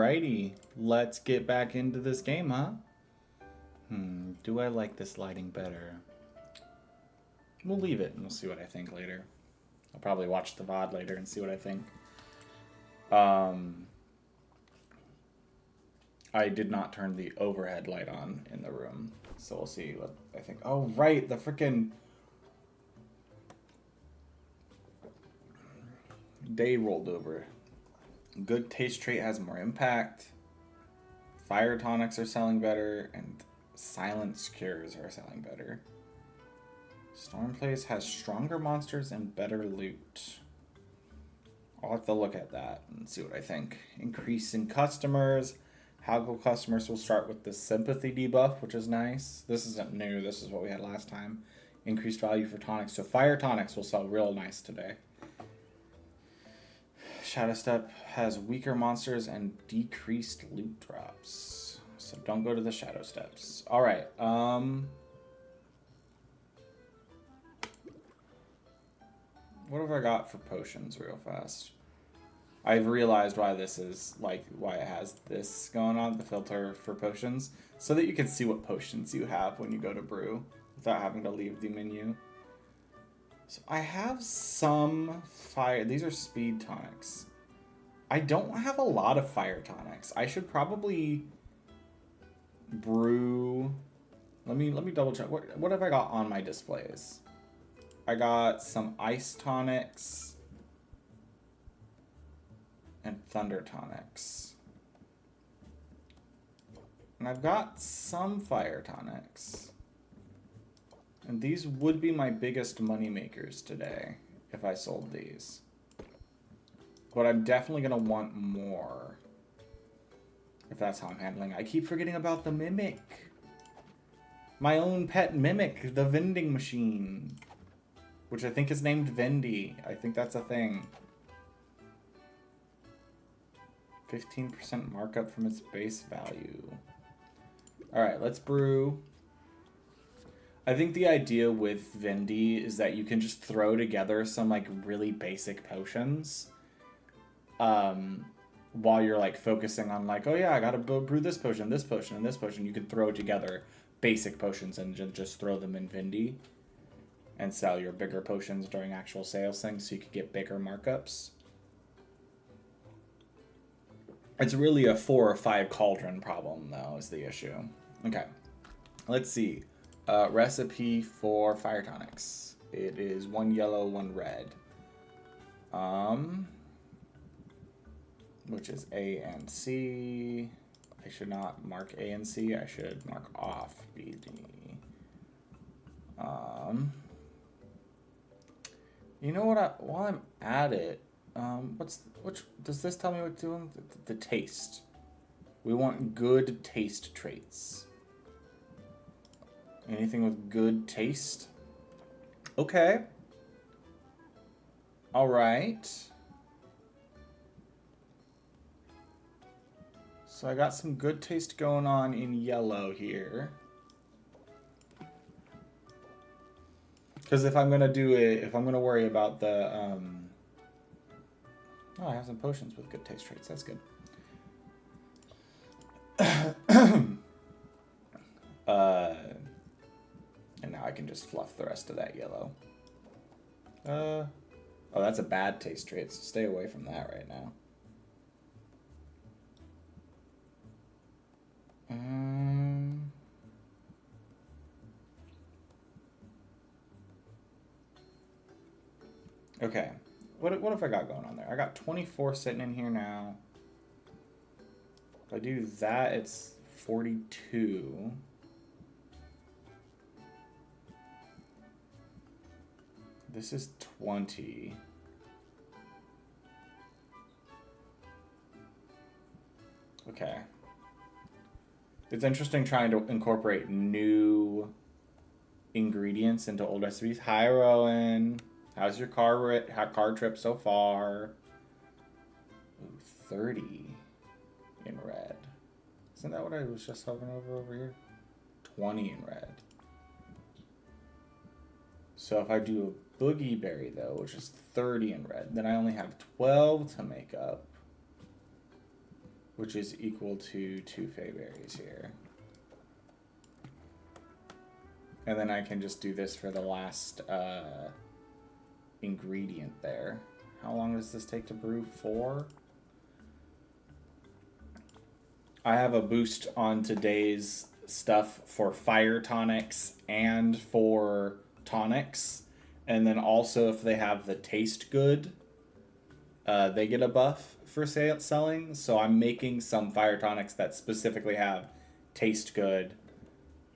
Alrighty, let's get back into this game, huh? Do I like this lighting better? We'll leave it and we'll see what I think later. I'll probably watch the VOD later and see what I think. I did not turn the overhead light on in the room, so we'll see what I think. Oh, right, the frickin' day rolled over. Good taste trait has more impact. Fire tonics are selling better, and silence cures are selling better. Stormplace has stronger monsters and better loot. I'll have to look at that and see what I think. Increase in customers. Haggle customers will start with the sympathy debuff, which is nice. This isn't new. This is what we had last time. Increased value for tonics. So fire tonics will sell real nice today. Shadow Step has weaker monsters and decreased loot drops. So don't go to the Shadow Steps. Alright, what have I got for potions real fast? I've realized why this is, like, why it has this going on, the filter for potions, so that you can see what potions you have when you go to brew without having to leave the menu. So I have some fire, these are speed tonics. I don't have a lot of fire tonics. I should probably brew, let me double check. What have I got on my displays? I got some ice tonics and thunder tonics. And I've got some fire tonics. And these would be my biggest money makers today if I sold these. But I'm definitely going to want more if that's how I'm handling it. I keep forgetting about the Mimic. My own pet Mimic, the vending machine. Which I think is named Vendy. I think that's a thing. 15% markup from its base value. Alright, let's brew. I think the idea with Vendy is that you can just throw together some like really basic potions. While you're like focusing on like, oh yeah, I gotta brew this potion, and this potion. You can throw together basic potions and just throw them in Vendy. And sell your bigger potions during actual sales things so you could get bigger markups. It's really a 4 or 5 cauldron problem, though, is the issue. Okay, let's see. Recipe for fire tonics. It is 1 yellow, 1 red. Which is A and C. I should not mark A and C. I should mark off B, D. You know what? While I'm at it, which does this tell me what to do? The taste. We want good taste traits. Anything with good taste? Okay. All right. So I got some good taste going on in yellow here. Because if I'm gonna do it, if I'm gonna worry about the, oh, I have some potions with good taste traits. That's good. And now I can just fluff the rest of that yellow. Oh, that's a bad taste trait, so stay away from that right now. Okay, what have I got going on there? I got 24 sitting in here now. If I do that, it's 42. This is 20. Okay. It's interesting trying to incorporate new ingredients into old recipes. Hi, Rowan. How's your car trip so far? Ooh, 30 in red. Isn't that what I was just hovering over here? 20 in red. So if I do a boogie berry though, which is 30 in red, then I only have 12 to make up. which is equal to 2 fayberries here. And then I can just do this for the last ingredient there. How long does this take to brew? 4? I have a boost on today's stuff for fire tonics and for tonics. And then also if they have the taste good, they get a buff for selling. So I'm making some fire tonics that specifically have taste good.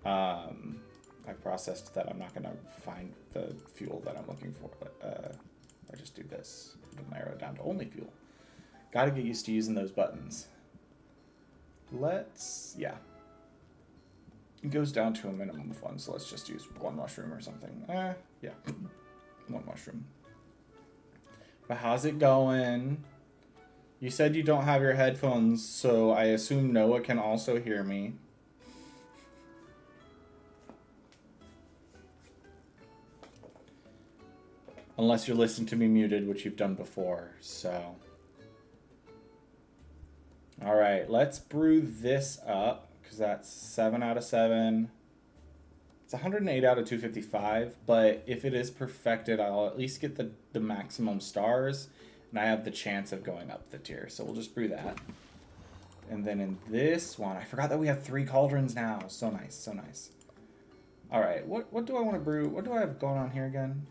I've processed that. I'm not going to find the fuel that I'm looking for, but I just do this. Narrow it down to only fuel. Got to get used to using those buttons. Yeah. It goes down to a minimum of 1, so let's just use 1 mushroom or something. Yeah. 1 mushroom. But how's it going? You said you don't have your headphones, so I assume Noah can also hear me. Unless you're listening to me muted, which you've done before, so. Alright, let's brew this up, because that's 7 out of 7. It's 108 out of 255, but if it is perfected, I'll at least get the maximum stars, and I have the chance of going up the tier, so we'll just brew that. And then in this one, I forgot that we have 3 cauldrons now. So nice, so nice. Alright, what do I want to brew? What do I have going on here again?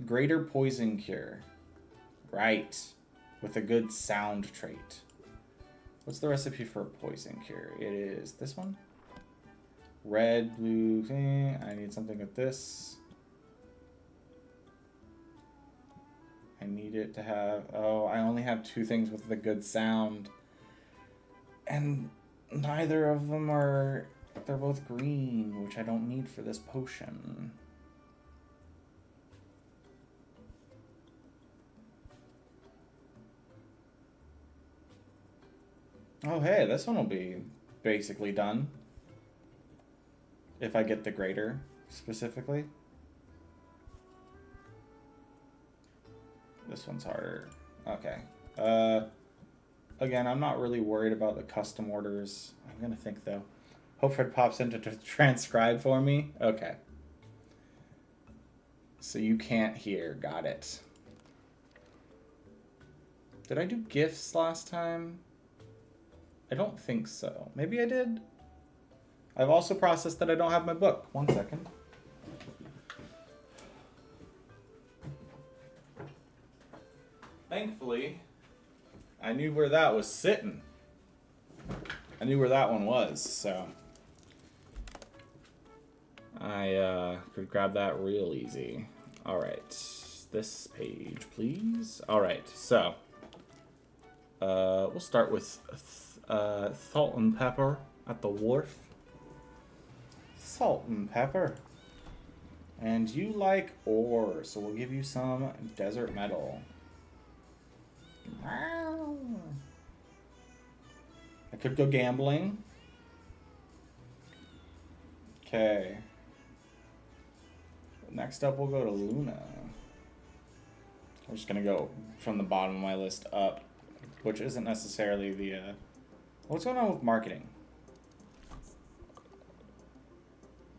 Greater poison cure. Right. With a good sound trait. What's the recipe for a poison cure? It is this one. Red, blue, I need something with this. I need it to have, oh, I only have 2 things with the good sound. And neither of them are, they're both green, which I don't need for this potion. Oh, hey, this one will be basically done. If I get the greater, specifically. This one's harder. Okay. Again, I'm not really worried about the custom orders. I'm going to think, though. Hope Fred pops in to transcribe for me. Okay. So you can't hear. Got it. Did I do gifts last time? I don't think so. Maybe I did. I've also processed that I don't have my book. 1 second. Thankfully, I knew where that was sitting. I knew where that one was, so I could grab that real easy. All right, this page, please. All right, so we'll start with salt and pepper at the wharf. Salt and pepper. And you like ore, so we'll give you some desert metal. I could go gambling. Okay. Next up, we'll go to Luna. I'm just gonna go from the bottom of my list up, which isn't necessarily the, what's going on with marketing?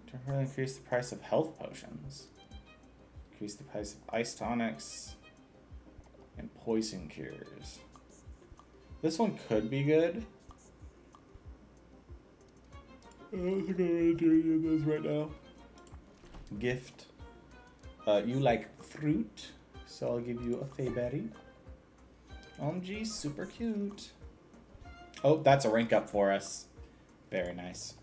Temporarily increase the price of health potions. Increase the price of ice tonics. And poison cures. This one could be good. I don't think I'm gonna do any of those right now. Gift. You like fruit, so I'll give you a fayberry. OMG, super cute. Oh, that's a rank up for us. Very nice.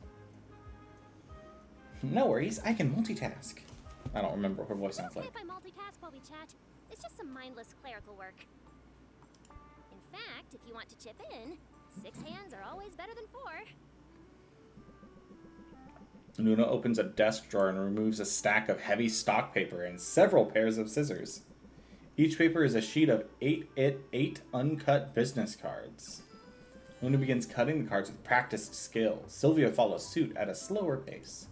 No worries, I can multitask. I don't remember what her voice sounds like. If I multitask while we chat, it's just some mindless clerical work. In fact, if you want to chip in, 6 hands are always better than 4. Luna opens a desk drawer and removes a stack of heavy stock paper and several pairs of scissors. Each paper is a sheet of 8 uncut business cards. Luna begins cutting the cards with practiced skill. Sylvia follows suit at a slower pace.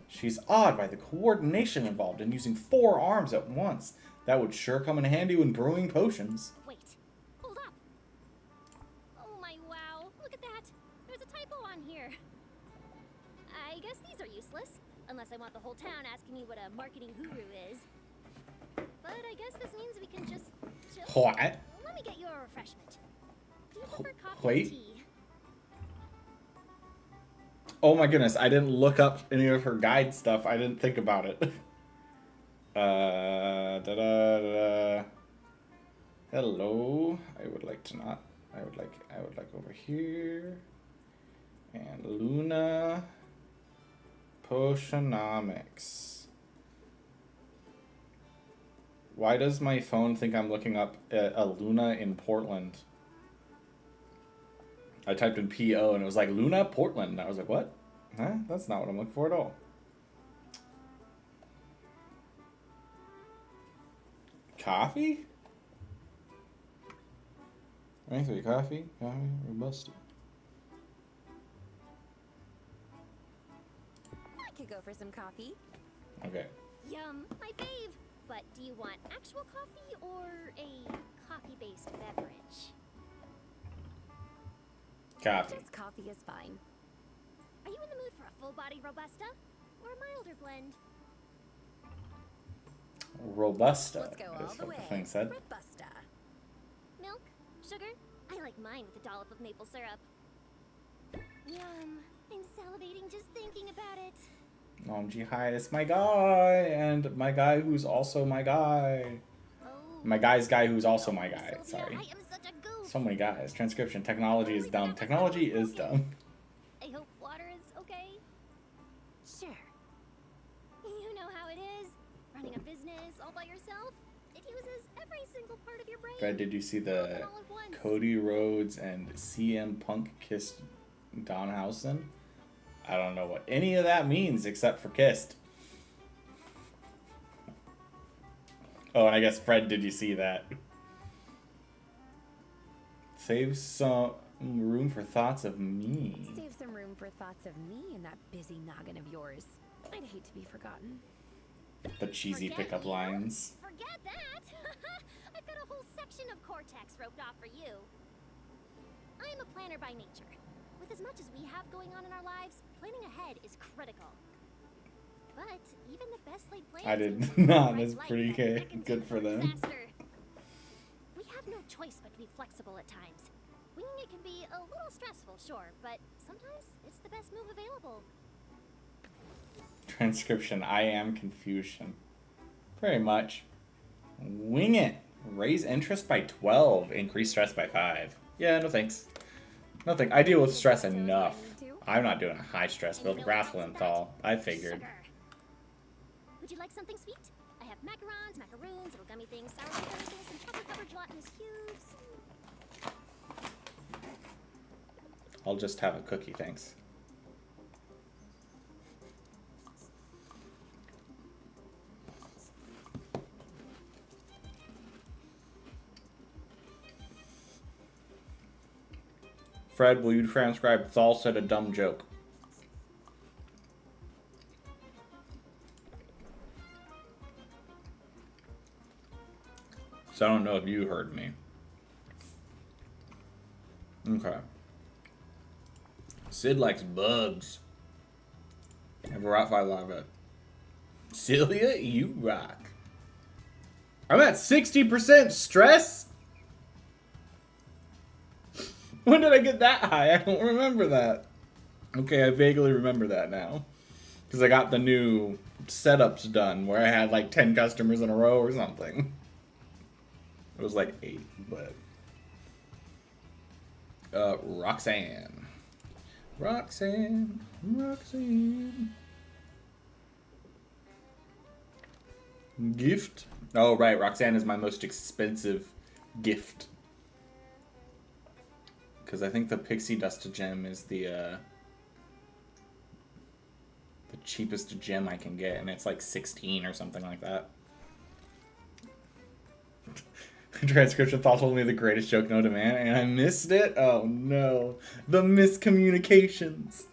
She's awed by the coordination involved in using 4 arms at once. That would sure come in handy when brewing potions. Wait, hold up. I guess these are useless. Unless I want the whole town asking me what a marketing guru is. But I guess this means we can just chill. What? Let me get you a refreshment. Do you prefer coffee or Wait. tea? Oh my goodness, I didn't look up any of her guide stuff. I didn't think about it. Da-da. Hello. I would like to not. I would like over here. And Luna. Potionomics. Why does my phone think I'm looking up a Luna in Portland? I typed in PO and it was like Luna Portland. I was like, what? Huh? That's not what I'm looking for at all. Coffee? 23 coffee? Coffee? Robusta. I could go for some coffee. Okay. Yum, my fave. But do you want actual coffee or a coffee-based beverage? Coffee. Just coffee is fine. Are you in the mood for a full-body Robusta or a milder blend? Robusta. Let's go all Is the what way. the thing said. Robusta. Milk? Sugar? I like mine with a dollop of maple syrup. Yum. I'm salivating just thinking about it. OMG, hi, it's my guy, and my guy who's also my guy. Oh. My guy's guy who's also my guy, Sylvia, sorry. I am such a goof. So many guys. Transcription. Technology is dumb. Technology is dumb. I hope water is okay. Sure. You know how it is. Running a business all by yourself. It uses every single part of your brain. Fred, did you see the All at once. Cody Rhodes and CM Punk kissed Donhausen? I don't know what any of that means except for kissed. Oh, and I guess Fred, did you see that? Save some room for thoughts of me. Save some room for thoughts of me in that busy noggin of yours. I'd hate to be forgotten. The cheesy Forget pickup you? lines. Forget that. I've got a whole section of cortex roped off for you. I am a planner by nature. With as much as we have going on in our lives, planning ahead is critical. But even the best laid plans I did can lead to not. a That's life pretty that beckons good you for them. disaster. We have no choice but to be flexible at times. Winging it can be a little stressful, sure, but sometimes it's the best move available. Transcription. I am Confucian. Very much. Wing it. Raise interest by 12. Increase stress by 5. Yeah, no thanks. No thanks. I deal with stress enough. I'm not doing a high stress build. Rathlenthal. I figured. Sugar. Would you like something sweet? I have macarons, macaroons, little gummy things, sour cream, some chocolate-covered gelatinous cubes. I'll just have a cookie, thanks. Fred, will you transcribe Thal said a dumb joke? So I don't know if you heard me. Okay. Sid likes bugs. Have a Rottweiler love it. Celia, you rock. I'm at 60% stress? When did I get that high? I don't remember that. Okay, I vaguely remember that now. Because I got the new setups done where I had like 10 customers in a row or something. It was like 8, but... Roxanne. Roxanne. Gift? Oh, right. Roxanne is my most expensive gift. Because I think the Pixie Dust gem is the cheapest gem I can get, and it's like 16 or something like that. Transcription thought told me the greatest joke known to man, and I missed it? Oh no. The miscommunications.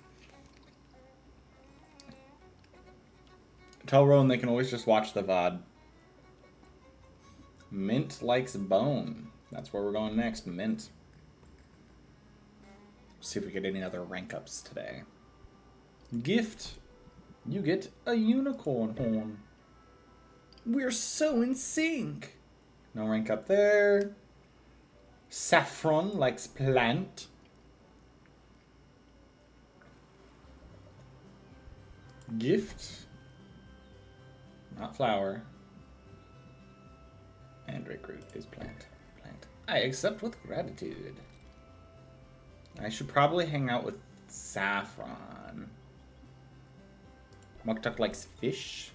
Tell Rowan they can always just watch the VOD. Mint likes bone. That's where we're going next. Mint. See if we get any other rank ups today. Gift. You get a unicorn horn. We're so in sync. No rank up there. Saffron likes plant. Gift. Not flower. And root is plant. Plant. I accept with gratitude. I should probably hang out with Saffron. Muktuk likes fish.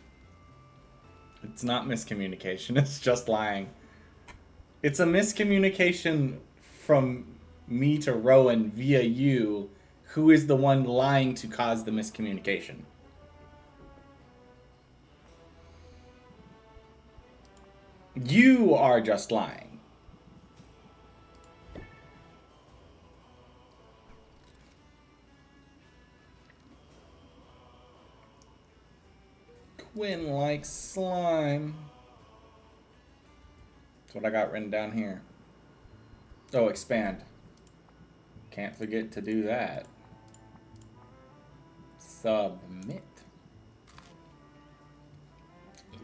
It's not miscommunication, it's just lying. It's a miscommunication from me to Rowan via you, who is the one lying to cause the miscommunication. You are just lying. Quinn likes slime. That's what I got written down here. Oh, expand. Can't forget to do that. Submit.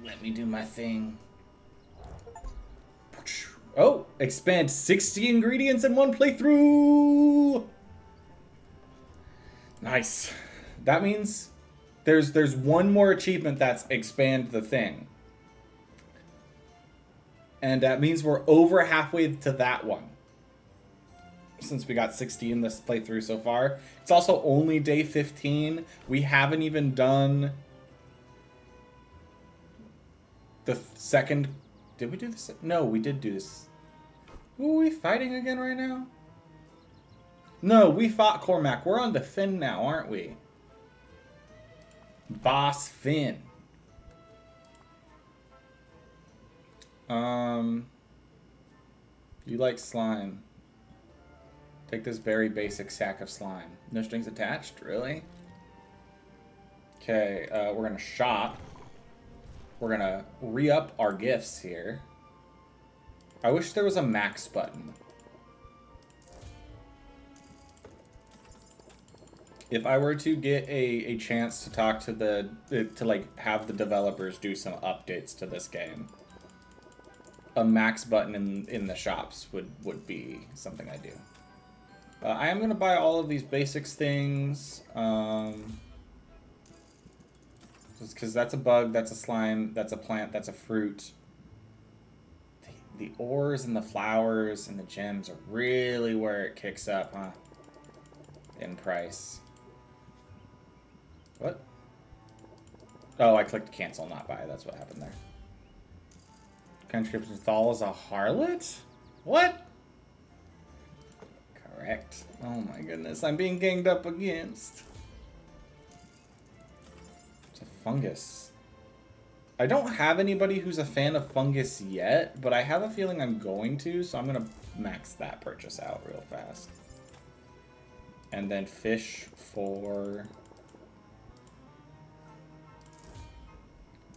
Let me do my thing. Oh, expand 60 ingredients in one playthrough. Nice. That means there's one more achievement that's expand the thing. And that means we're over halfway to that one. Since we got 60 in this playthrough so far. It's also only day 15. We haven't even done the second. Did we do this? No, we did do this. Who are we fighting again right now? No, we fought Cormac. We're on to Finn now, aren't we? Boss Finn. You like slime. Take this very basic sack of slime. No strings attached? Really? Okay, we're gonna shop. We're gonna re-up our gifts here. I wish there was a max button. If I were to get a chance to talk to to like have the developers do some updates to this game, a max button in the shops would be something I do. I am gonna buy all of these basics things. Just because that's a bug, that's a slime, that's a plant, that's a fruit. The ores and the flowers and the gems are really where it kicks up, huh? In price. What? Oh, I clicked cancel, not buy. That's what happened there. Conscription Thal is a harlot? What? Correct. Oh my goodness, I'm being ganged up against. It's a fungus. I don't have anybody who's a fan of fungus yet, but I have a feeling I'm going to, so I'm going to max that purchase out real fast. And then fish for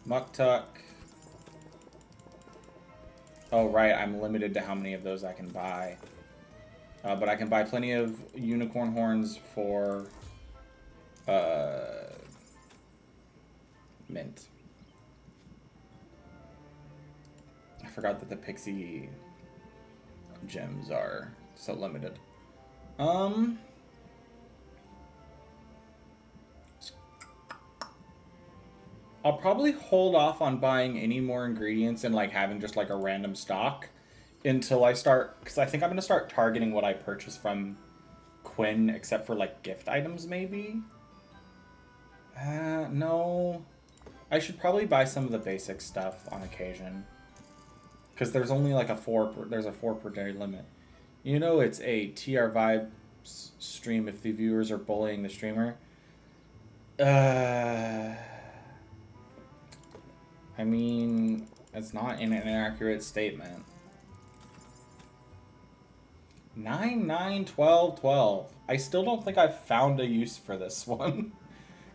Muktuk. Oh, right, I'm limited to how many of those I can buy. But I can buy plenty of unicorn horns for mint. I forgot that the pixie gems are so limited. I'll probably hold off on buying any more ingredients and like having just like a random stock until I start, because I think I'm going to start targeting what I purchase from Quinn, except for like gift items maybe. No. I should probably buy some of the basic stuff on occasion. Because there's only like a 4 per day limit. You know it's a TR Vibes stream if the viewers are bullying the streamer. I mean, it's not an inaccurate statement. 9, 9, 12, 12. I still don't think I've found a use for this one.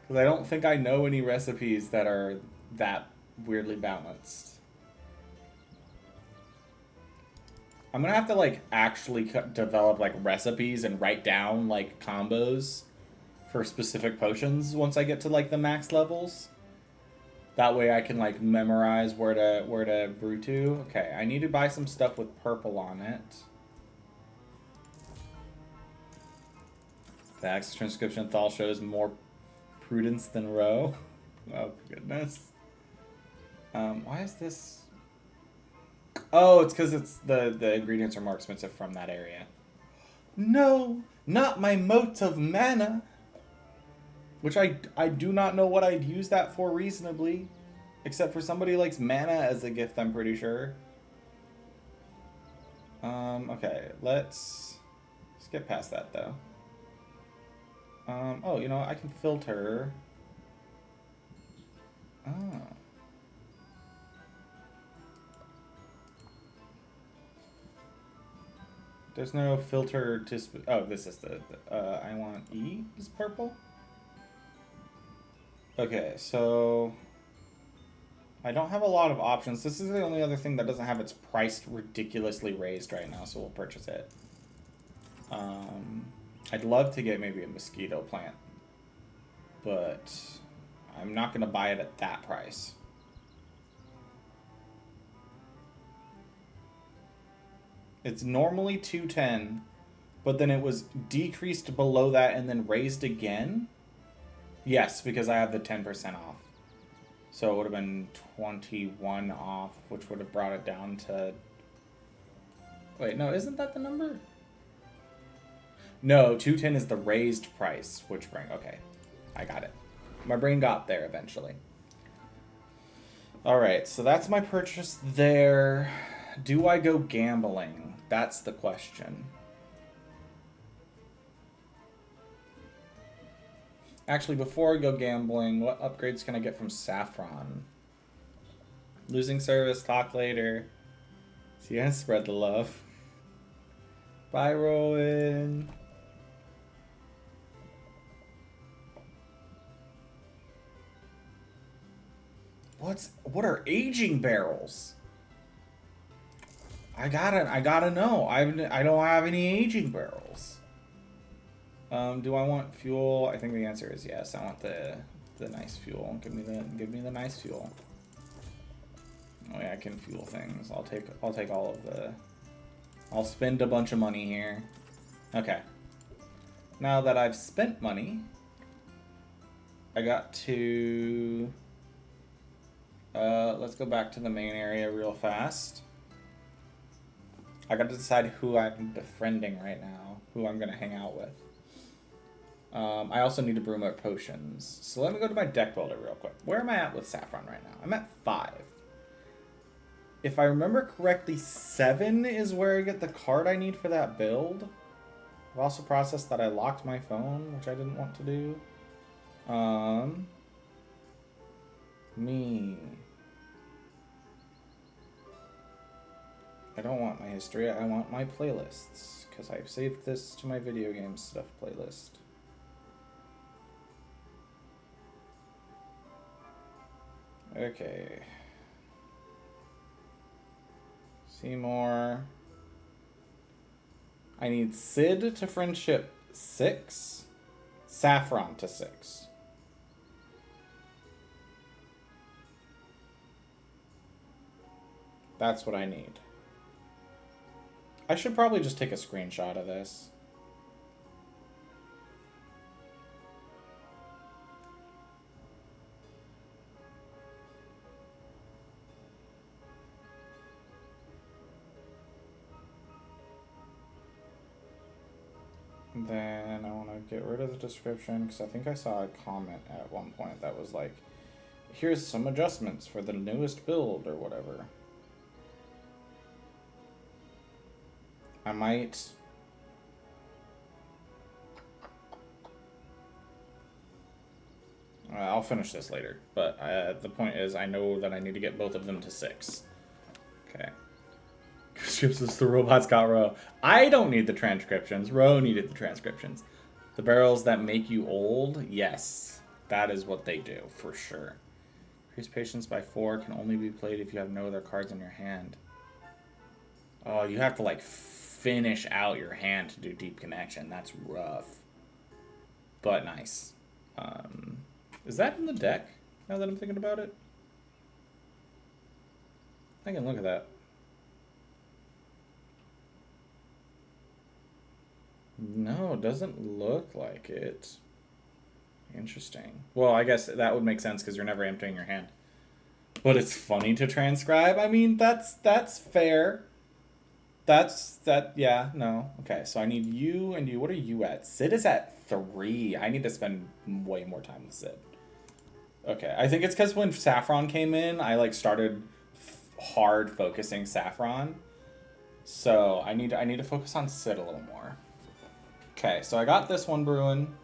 Because I don't think I know any recipes that are that weirdly balanced. I'm gonna have to like actually develop like recipes and write down like combos for specific potions once I get to like the max levels. That way I can like memorize where to brew to. Okay, I need to buy some stuff with purple on it. The Axe transcription Thal shows more prudence than Roe. Oh goodness. Why is this? Oh, it's because it's the ingredients are more expensive from that area. No, not my motes of mana. Which I do not know what I'd use that for reasonably. Except for somebody likes mana as a gift, I'm pretty sure. Okay, let's get past that though. Oh, you know what? I can filter. Oh. There's no filter to... Oh, this is the... I want E is purple? Okay, so... I don't have a lot of options. This is the only other thing that doesn't have its price ridiculously raised right now, so we'll purchase it. I'd love to get maybe a mosquito plant. But... I'm not going to buy it at that price. It's normally 210, but then it was decreased below that and then raised again. Yes, because I have the 10% off. So it would have been 21 off, which would have brought it down to... Wait, no, isn't that the number? No, 210 is the raised price, which bring... Okay, I got it. My brain got there eventually. Alright, so that's my purchase there. Do I go gambling? That's the question. Actually, before I go gambling, what upgrades can I get from Saffron? Losing service, talk later. See, I spread the love. Bye, Rowan. What are aging barrels? I gotta know. I don't have any aging barrels. Do I want fuel? I think the answer is yes. I want the nice fuel. Give me the nice fuel. Oh yeah, I can fuel things. I'll take all of the... I'll spend a bunch of money here. Okay. Now that I've spent money, I got to... let's go back to the main area real fast. I got to decide who I'm befriending right now, who I'm going to hang out with. I also need to brew more potions. So let me go to my deck builder real quick. Where am I at with Saffron right now? I'm at 5. If I remember correctly, 7 is where I get the card I need for that build. I've also processed that I locked my phone, which I didn't want to do. Me. I don't want my history, I want my playlists, because I've saved this to my video game stuff playlist. Okay. Seymour. I need Sid to friendship 6, Saffron to 6. That's what I need. I should probably just take a screenshot of this. Then I want to get rid of the description because I think I saw a comment at one point that was like, here's some adjustments for the newest build or whatever. I might... I'll finish this later, but the point is I know that I need to get both of them to 6. Okay. Scripts the robots got Row. I don't need the transcriptions. Row needed the transcriptions. The barrels that make you old, yes. That is what they do, for sure. Increase patience by 4 can only be played if you have no other cards in your hand. Oh, you have to, like, finish out your hand to do Deep Connection. That's rough. but nice. Is that in the deck, now that I'm thinking about it? I can look at that. No, it doesn't look like it. Interesting. Well, I guess that would make sense because you're never emptying your hand. But it's funny to transcribe. I mean, that's fair. Yeah, no. Okay, so I need you and you. What are you at? Sid is at 3. I need to spend way more time with Sid. Okay, I think it's because when Saffron came in, I like started hard focusing Saffron. So I need to focus on Sid a little more. Okay, so I got this one brewing.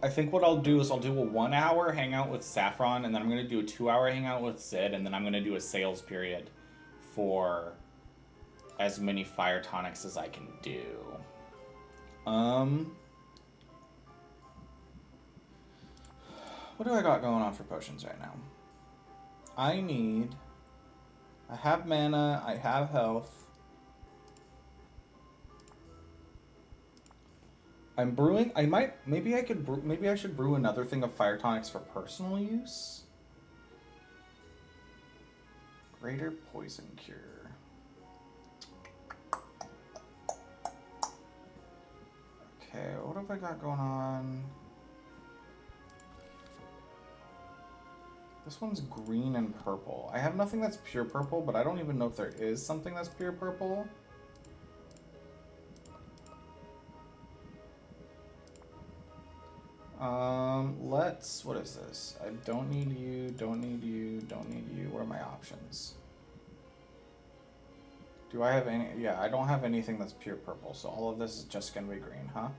I think what I'll do is I'll do a 1 hour hangout with Saffron, and then I'm going to do a 2 hour hangout with Sid, and then I'm going to do a sales period for as many fire tonics as I can do. What do I got going on for potions right now? I have mana, I have health. I'm brewing. Maybe I should brew another thing of fire tonics for personal use. Greater poison cure. Okay, what have I got going on? This one's green and purple. I have nothing that's pure purple, but I don't even know if there is something that's pure purple. What is this? I don't need you, don't need you, don't need you. What are my options? Do I have any? Yeah, I don't have anything that's pure purple, so all of this is just gonna be green, huh?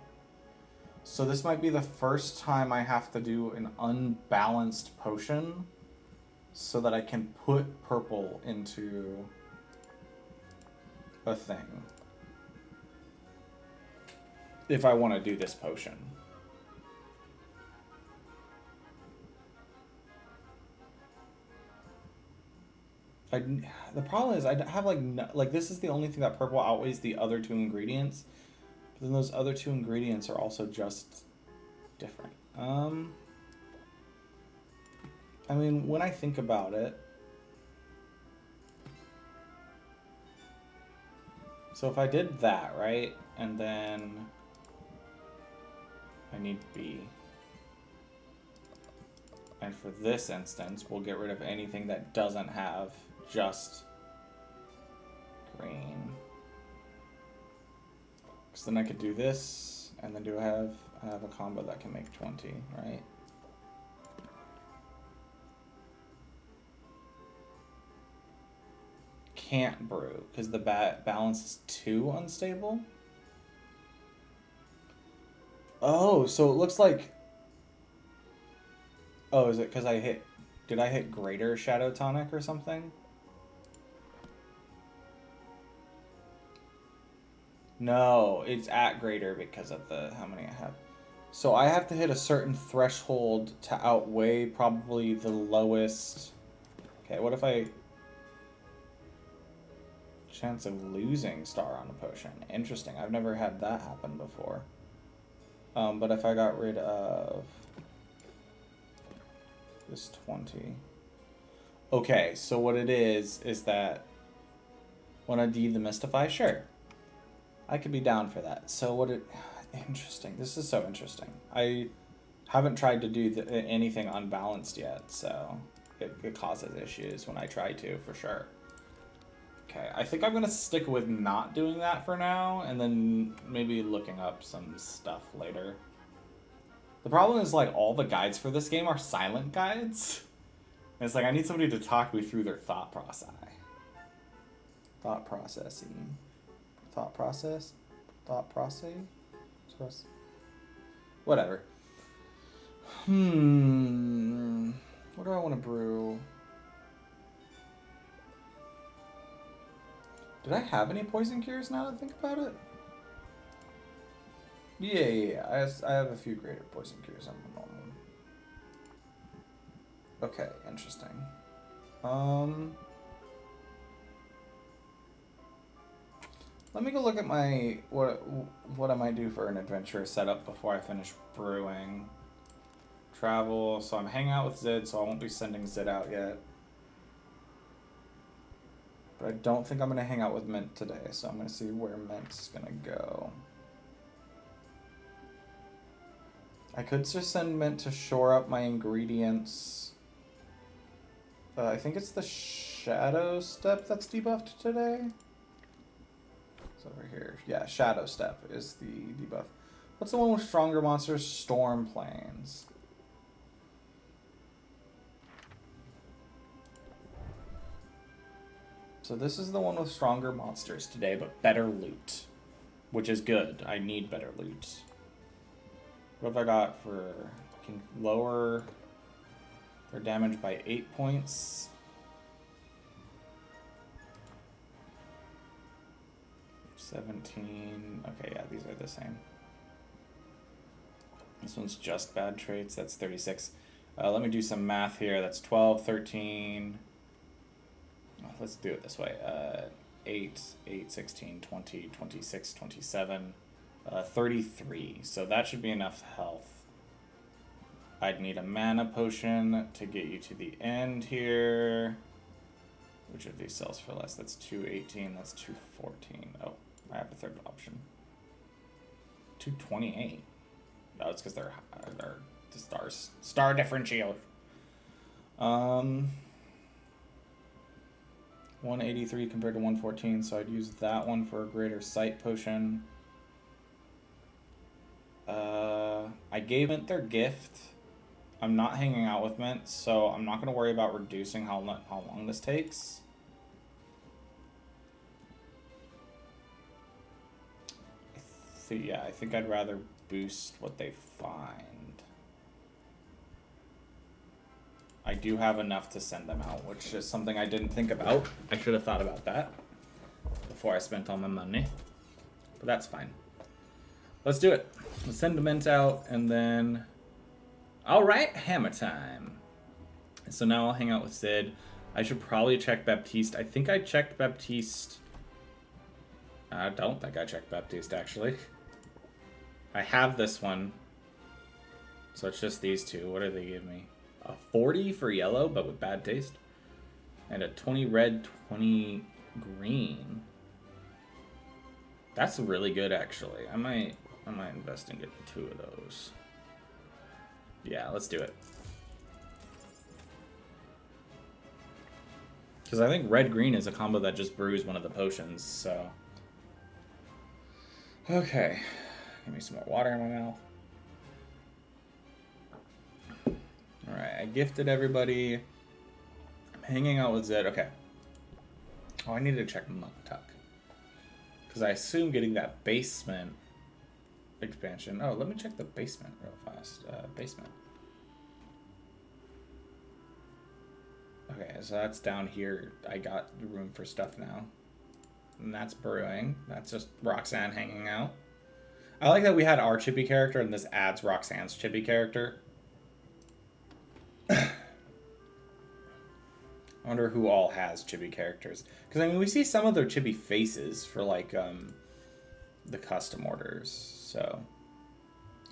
So this might be the first time I have to do an unbalanced potion so that I can put purple into a thing. If I want to do this potion. The problem is I have like this is the only thing that purple outweighs the other 2 ingredients. But then those other 2 ingredients are also just different. I mean, when I think about it, so if I did that, right? And then I need B. And for this instance, we'll get rid of anything that doesn't have just green. Because then I could do this, and then I have a combo that can make 20, right? Can't brew, because the balance is too unstable? Oh, so it looks like... Oh, is it because did I hit greater Shadow Tonic or something? No, it's at greater because of how many I have. So I have to hit a certain threshold to outweigh probably the lowest... Okay, what if I... Chance of losing star on a potion. Interesting, I've never had that happen before. But if I got rid of... this 20. Okay, so what it is that when I demystify, sure. I could be down for that. So interesting. This is so interesting. I haven't tried to do anything unbalanced yet, so it causes issues when I try to, for sure. Okay, I think I'm going to stick with not doing that for now, and then maybe looking up some stuff later. The problem is, like, all the guides for this game are silent guides. And it's like, I need somebody to talk me through their thought process. Thought processing. Thought process? Thought process? Whatever. What do I want to brew? Did I have any poison cures now that I think about it? Yeah. I have a few greater poison cures on the normal. Okay, interesting. Let me go look at my what I might do for an adventure setup before I finish brewing. Travel. So I'm hanging out with Zid, so I won't be sending Zid out yet. But I don't think I'm gonna hang out with Mint today, so I'm gonna see where Mint's gonna go. I could just send Mint to shore up my ingredients. I think it's the Shadow Step that's debuffed today. It's over here. Yeah, Shadow Step is the debuff. What's the one with stronger monsters? Storm Plains. So this is the one with stronger monsters today, but better loot. Which is good. I need better loot. What have I got for... I can lower their damage by 8 points. $17. Okay, yeah, these are the same. This one's just bad traits. That's 36. Let me do some math here. That's 12, 13. Oh, let's do it this way. 8, 16, 20, 26, 27, 33. So that should be enough health. I'd need a mana potion to get you to the end here. Which of these sells for less? That's 218. That's 214. Oh, I have a third option. 228. No, it's because they're the star differential. 183 compared to 114, so I'd use that one for a greater sight potion. I gave Mint their gift. I'm not hanging out with Mint, so I'm not going to worry about reducing how long this takes. I think I'd rather boost what they find. I do have enough to send them out, which is something I didn't think about. I should have thought about that before I spent all my money. But that's fine. Let's do it. Let's send the Mint out, and then... Alright, hammer time. So now I'll hang out with Sid. I should probably check Baptiste. I think I checked Baptiste. I don't think I checked Baptiste, actually. I have this one. So it's just these two. What do they give me? A 40 for yellow, but with bad taste. And a 20 red, 20 green. That's really good, actually. I might invest in getting 2 of those. Yeah, let's do it. Because I think red-green is a combo that just brews one of the potions, so... Okay. Give me some more water in my mouth. Alright, I gifted everybody. I'm hanging out with Zed. Okay. Oh, I need to check Muck Tuck. Because I assume getting that basement expansion... Oh, let me check the basement real fast. Basement. Okay, so that's down here. I got room for stuff now. And that's brewing. That's just Roxanne hanging out. I like that we had our chibi character and this adds Roxanne's chibi character. I wonder who all has chibi characters. Because, I mean, we see some of their chibi faces for, like, the custom orders. So,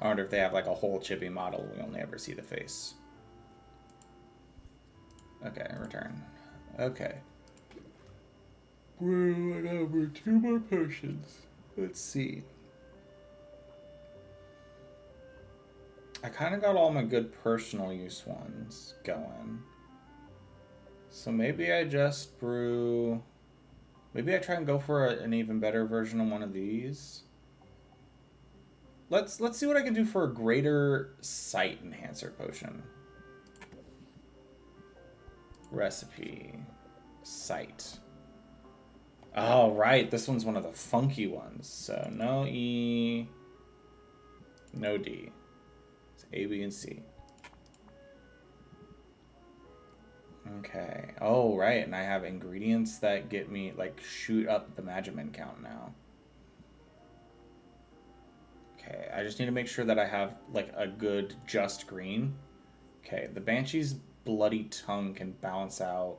I wonder if they have, like, a whole chibi model. We only ever see the face. Okay, return. Okay. Brew over 2 more potions. Let's see. I kind of got all my good personal use ones going. So maybe I just brew... Maybe I try and go for an even better version of one of these. Let's see what I can do for a greater sight enhancer potion. Recipe. Sight. Oh, right. This one's one of the funky ones. So no E, no D. It's A, B, and C. Okay. Oh, right. And I have ingredients that get me, like, shoot up the Magicmin count now. Okay. I just need to make sure that I have, like, a good just green. Okay. The Banshee's bloody tongue can balance out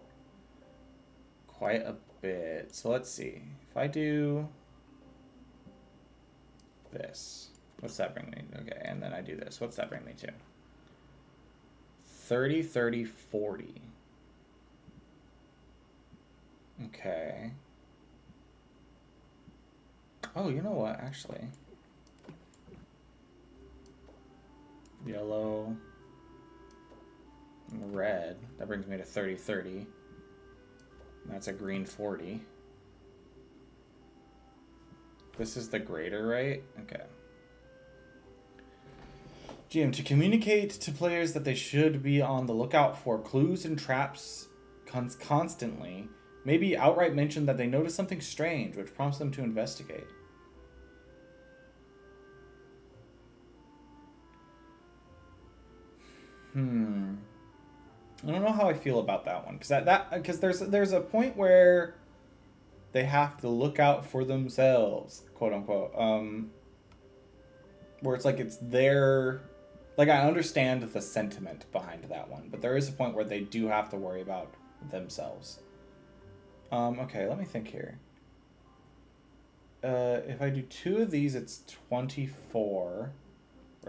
quite a bit. So let's see. If I do this. What's that bring me? Okay, and then I do this. What's that bring me to? 30, 30, 40. Okay. Oh, you know what, actually. Yellow. Red. That brings me to 30, 30. That's a green 40. This is the greater, right? Okay. GM, to communicate to players that they should be on the lookout for clues and traps constantly, maybe outright mention that they notice something strange, which prompts them to investigate. I don't know how I feel about that one, because there's a point where they have to look out for themselves, quote unquote. Where it's like it's their, like, I understand the sentiment behind that one, but there is a point where they do have to worry about themselves. Okay, let me think here. If I do 2 of these, it's 24,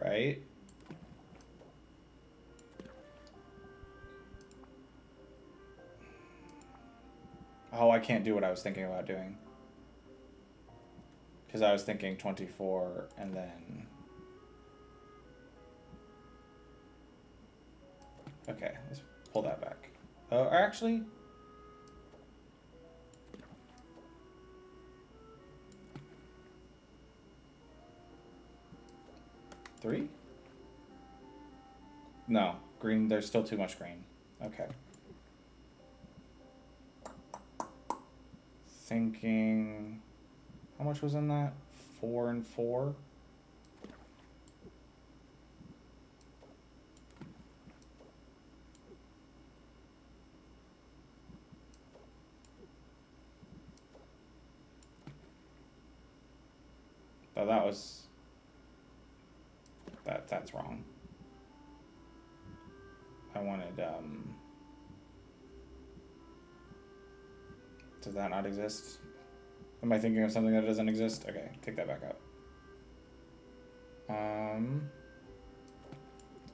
right? Oh, I can't do what I was thinking about doing. Because I was thinking 24 and then... Okay, let's pull that back. Or actually... Three? No, green, there's still too much green. Okay. Thinking... How much was in that? 4 and 4? But that was... That's wrong. I wanted, Does that not exist? Am I thinking of something that doesn't exist? Okay, take that back out.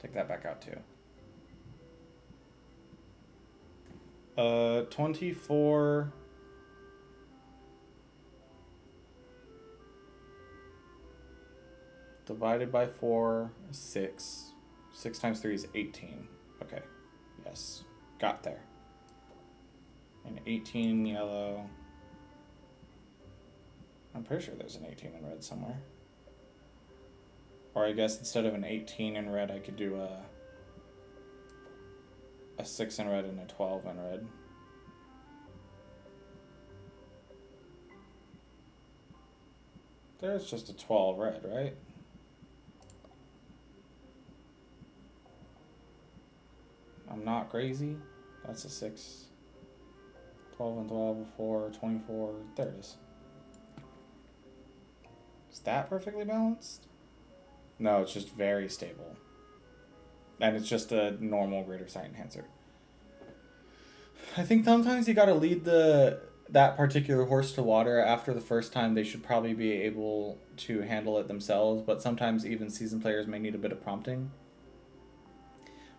Take that back out too. 24 divided by 4 is 6. 6 times 3 is 18. Okay, yes, got there. And 18 in yellow. I'm pretty sure there's an 18 in red somewhere. Or I guess instead of an 18 in red, I could do a 6 in red and a 12 in red. There's just a 12 red, right? I'm not crazy. That's a 6. 12 and 12, 4, 24. There it is. Is that perfectly balanced? No, it's just very stable. And it's just a normal greater sight enhancer. I think sometimes you gotta lead that particular horse to water. After the first time, they should probably be able to handle it themselves, but sometimes even seasoned players may need a bit of prompting.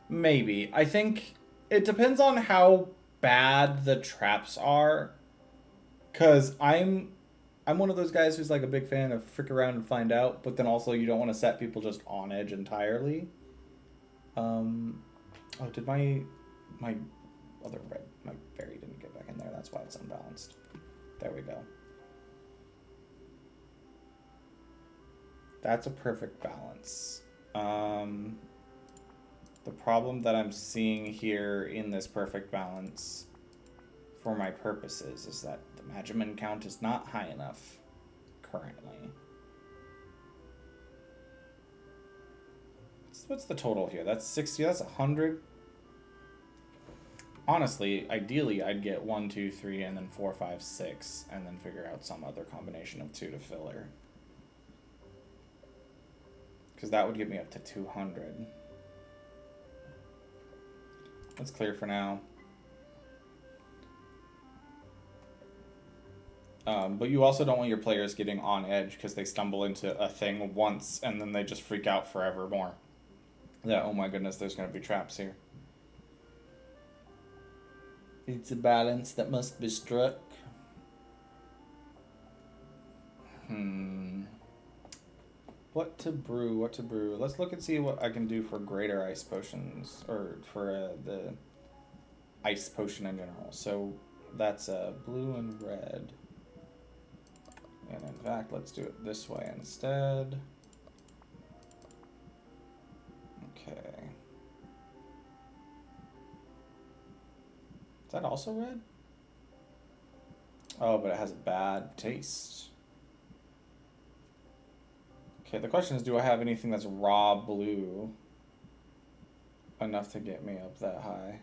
Maybe. I think it depends on how bad the traps are. Because I'm one of those guys who's like a big fan of frick around and find out, but then also you don't want to set people just on edge entirely. Oh, did my other red, my berry didn't get back in there. That's why it's unbalanced. There we go. That's a perfect balance. The problem that I'm seeing here in this perfect balance for my purposes is that the Magimin count is not high enough currently. What's the total here? That's 60, that's 100. Honestly, ideally, I'd get 1, 2, 3, and then 4, 5, 6, and then figure out some other combination of 2 to filler. Because that would get me up to 200. That's clear for now. But you also don't want your players getting on edge because they stumble into a thing once and then they just freak out forevermore. That, oh my goodness, there's going to be traps here. It's a balance that must be struck. What to brew, what to brew. Let's look and see what I can do for greater ice potions, or for the ice potion in general. So that's blue and red. And in fact, let's do it this way instead. Okay. Is that also red? Oh, but it has a bad taste. Okay, the question is, do I have anything that's raw blue enough to get me up that high?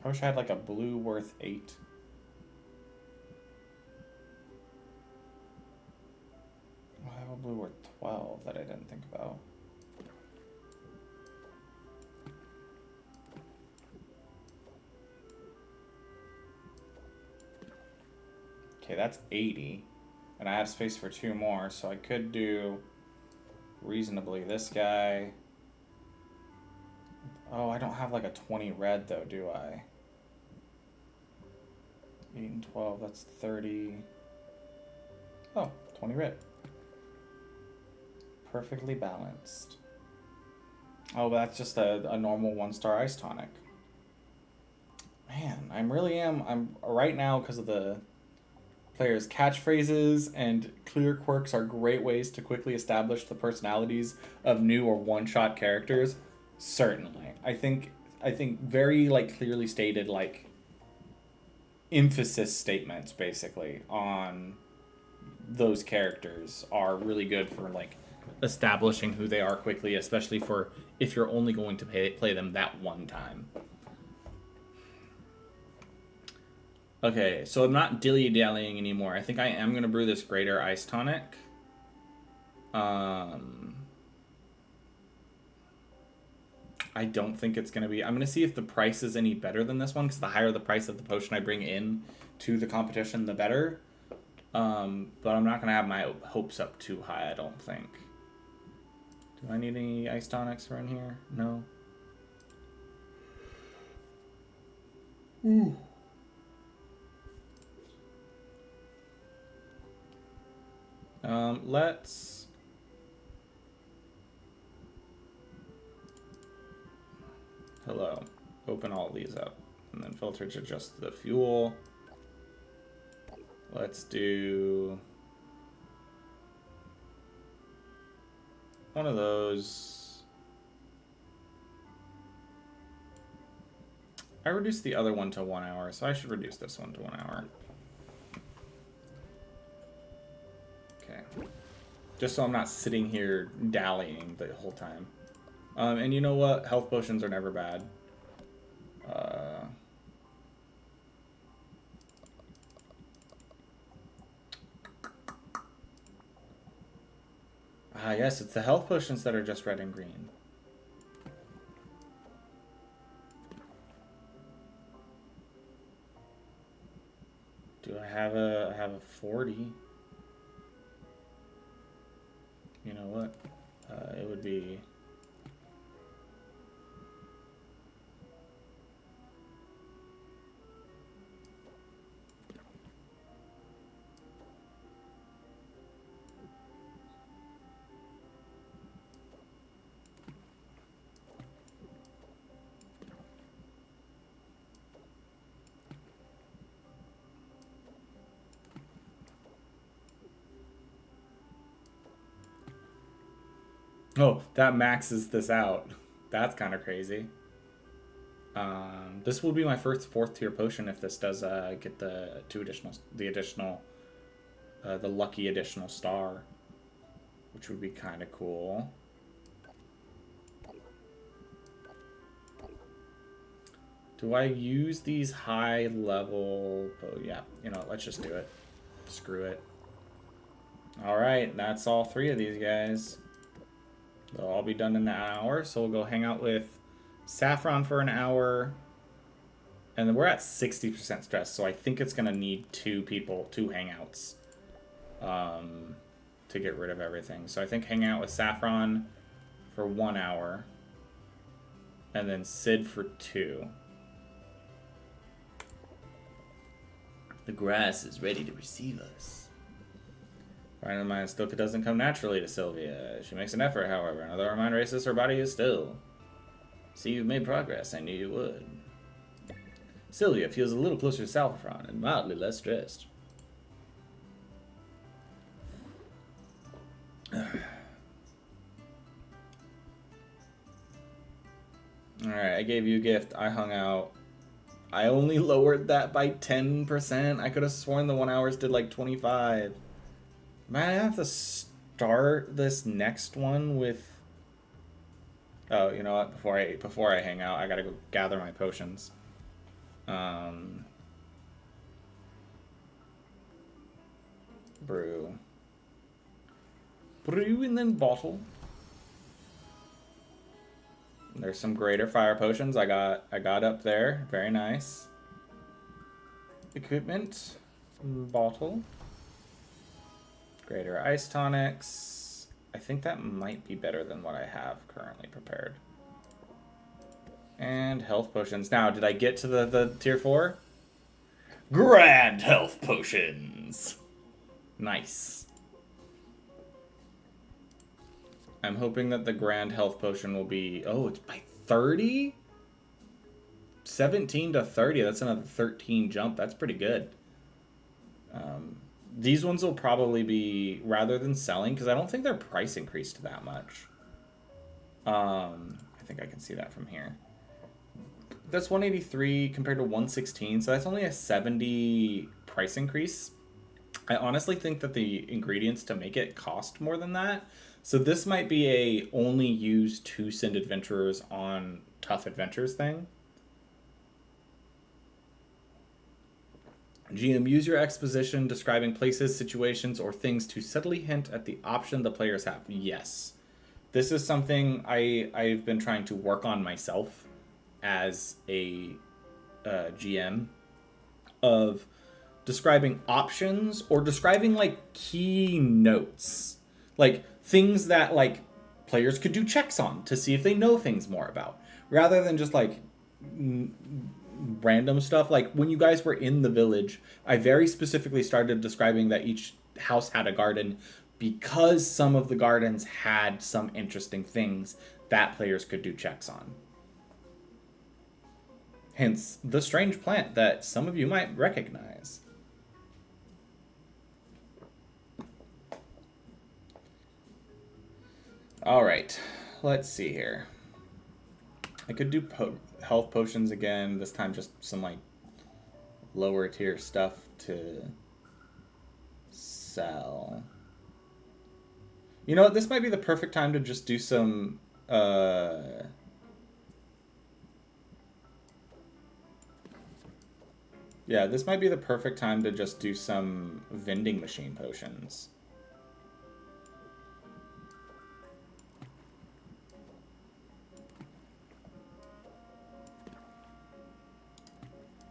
I wish I had like a blue worth 8. I have a blue worth 12 that I didn't think about. Okay, that's 80. And I have space for 2 more, so I could do reasonably this guy. Oh, I don't have like a 20 red though, do I? 8 and 12, that's 30. Oh, 20 red. Perfectly balanced. Oh, but that's just a normal 1-star ice tonic. Man, I'm right now, because of the players' catchphrases and clear quirks are great ways to quickly establish the personalities of new or one-shot characters. Certainly. I think very like clearly stated like emphasis statements basically on those characters are really good for like establishing who they are quickly, especially for if you're only going to play them that one time. Okay, so I'm not dilly-dallying anymore. I think I am going to brew this greater ice tonic. I don't think it's going to be... I'm going to see if the price is any better than this one, because the higher the price of the potion I bring in to the competition, the better. But I'm not going to have my hopes up too high, I don't think. Do I need any ice tonics around here? No. Ooh. Let's... Hello. Open all these up. And then filter to just the fuel. Let's do... one of those. I reduced the other one to 1 hour, so I should reduce this one to 1 hour. Okay. Just so I'm not sitting here dallying the whole time. And you know what? Health potions are never bad. Yes, it's the health potions that are just red and green. Do I have a 40? You know what? It would be... Oh, that maxes this out. That's kind of crazy. This will be my first 4th tier potion if this does get the the lucky additional star, which would be kind of cool. Do I use these high level? Oh, yeah, you know, let's just do it. Screw it. Alright, that's all 3 of these guys. They'll all be done in an hour, so we'll go hang out with Saffron for an hour. And then we're at 60% stress, so I think it's going to need 2 people, 2 hangouts, to get rid of everything. So I think hang out with Saffron for 1 hour, and then Sid for 2. The grass is ready to receive us. Finding the mind still doesn't come naturally to Sylvia. She makes an effort, however, and although her mind races, her body is still. See, you've made progress. I knew you would. Sylvia feels a little closer to Saffron and mildly less stressed. Alright, I gave you a gift. I hung out. I only lowered that by 10%. I could have sworn the 1 hours did like 25. Might I have to start this next one with... Oh, you know what? Before I hang out, I gotta go gather my potions. Brew. Brew and then bottle. There's some greater fire potions I got up there. Very nice. Equipment. Bottle. Greater ice tonics. I think that might be better than what I have currently prepared. And health potions. Now, did I get to the tier 4? Grand health potions. Nice. I'm hoping that the grand health potion will be... Oh, it's by 30? 17 to 30. That's another 13 jump. That's pretty good. These ones will probably be... Rather than selling, because I don't think their price increased that much. I think I can see that from here. That's 183 compared to 116, so that's only a 70 price increase. I honestly think that the ingredients to make it cost more than that. So this might be a only use 2 Send Adventurers on Tough Adventures thing. GM, use your exposition describing places, situations, or things to subtly hint at the option the players have. Yes. This is something I've been trying to work on myself as a GM, of describing options or describing like key notes, like things that like players could do checks on to see if they know things more about, rather than just like random stuff. Like when you guys were in the village, I very specifically started describing that each house had a garden because some of the gardens had some interesting things that players could do checks on. Hence, the strange plant that some of you might recognize. Alright, let's see here. I could do health potions again, this time just some like lower tier stuff to sell. You know what, this might be the perfect time to just do some yeah, this might be the perfect time to just do some vending machine potions.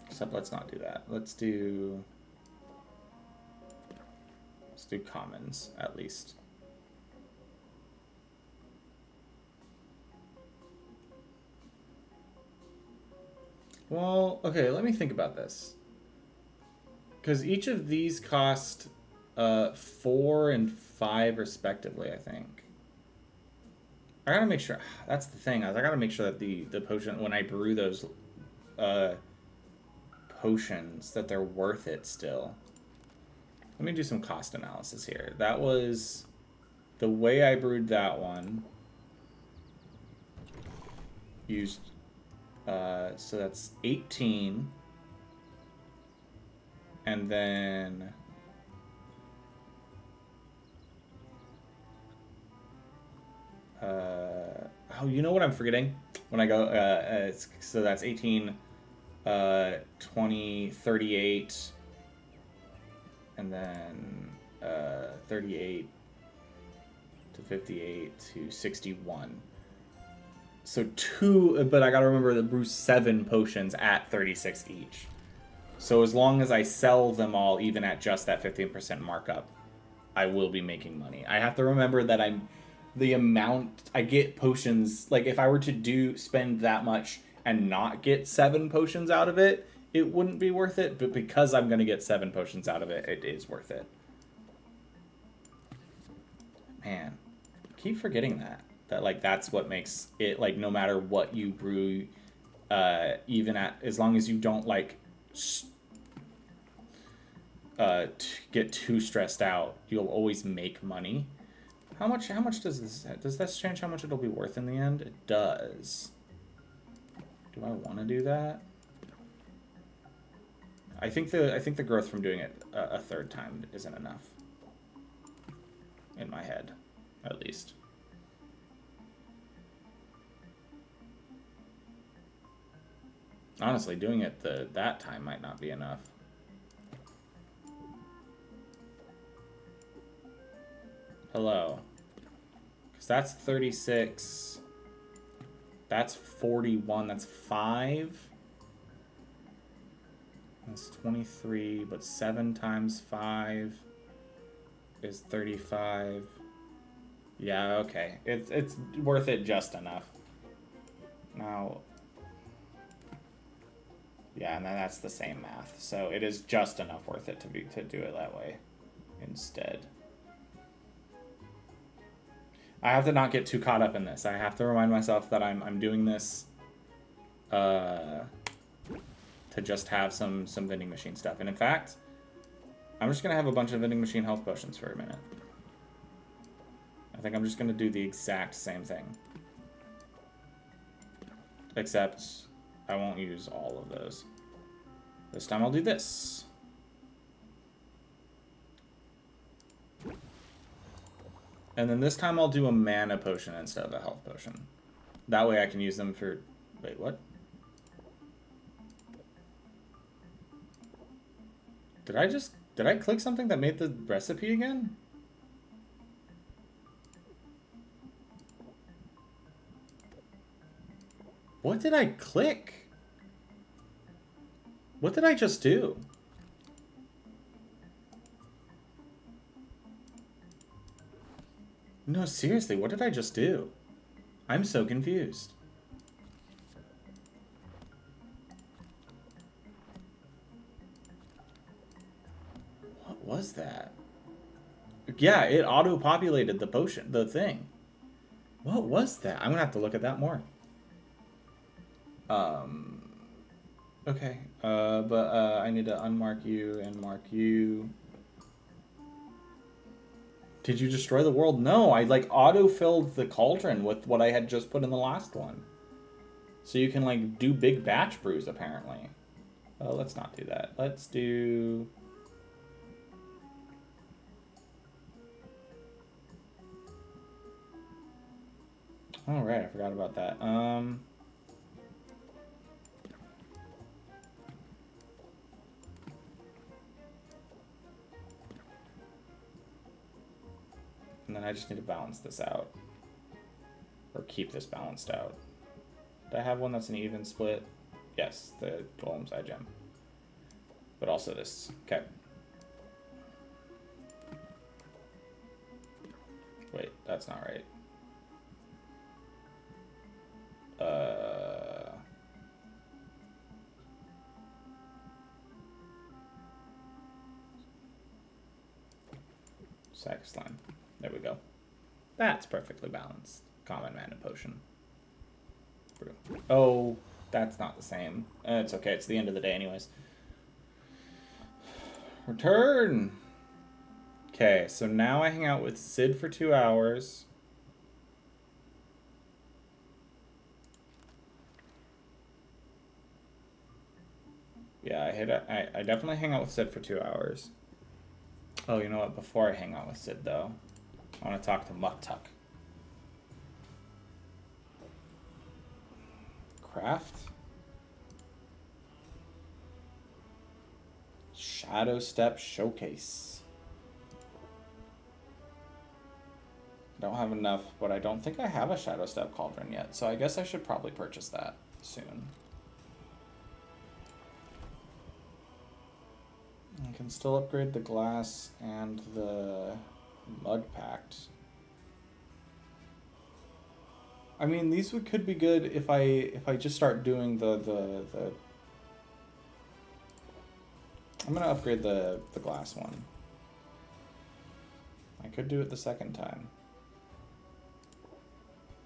Except let's not do that. Let's do commons, at least. Well, okay, let me think about this. Because each of these cost 4 and 5 respectively, I think. I gotta make sure. That's the thing. I gotta make sure that the potion, when I brew those potions, that they're worth it still. Let me do some cost analysis here. That was the way I brewed that one. Used, so that's 18. And then oh, you know what I'm forgetting? When I go, so that's 18 20, 38, and then 38 to 58 to 61. So 2, but I gotta remember the brew 7 potions at 36 each. So as long as I sell them all, even at just that 15% markup, I will be making money. I have to remember that the amount I get potions, like if I were to spend that much and not get 7 potions out of it, it wouldn't be worth it. But because I'm gonna get 7 potions out of it, it is worth it. Man, I keep forgetting that like that's what makes it, like, no matter what you brew, even as long as you don't like get too stressed out, you'll always make money. How much does this change how much it'll be worth in the end? It does. Do I want to do that? I think the growth from doing it a third time isn't enough. In my head, at least. Honestly, doing it that time might not be enough. Hello. Because that's 36. That's 41. That's 5. That's 23, but 7 times 5 is 35. Yeah, okay. It's worth it just enough. Now, yeah, and then that's the same math. So it is just enough worth it to do it that way instead. I have to not get too caught up in this. I have to remind myself that I'm doing this to just have some vending machine stuff. And in fact, I'm just going to have a bunch of vending machine health potions for a minute. I think I'm just going to do the exact same thing. Except I won't use all of those. This time I'll do this. And then this time I'll do a mana potion instead of a health potion. That way I can use them for... Wait, what? Did I click something that made the recipe again? What did I click? What did I just do? No, seriously, what did I just do? I'm so confused. What was that? Yeah, it auto-populated the potion, the thing. What was that? I'm gonna have to look at that more. Okay. But I need to unmark you and mark you. Did you destroy the world? No, I like auto-filled the cauldron with what I had just put in the last one. So you can like do big batch brews apparently. Let's not do that. Let's do... Oh, right, I forgot about that. And then I just need to balance this out. Or keep this balanced out. Do I have one that's an even split? Yes, the Golem's Eye Gem. But also this. Okay. Wait, that's not right. Sack slime. There we go. That's perfectly balanced. Common mana potion. Brew. Oh, that's not the same. It's okay. It's the end of the day anyways. Return! Okay, so now I hang out with Sid for 2 hours. Yeah, I definitely hang out with Sid for 2 hours. Oh, you know what? Before I hang out with Sid, though, I want to talk to Muktuk. Craft? Shadow Step Showcase. I don't have enough, but I don't think I have a Shadow Step Cauldron yet, so I guess I should probably purchase that soon. I can still upgrade the glass and the mud pact. I mean, these could be good if I just start doing the I'm gonna upgrade the glass one. I could do it the second time.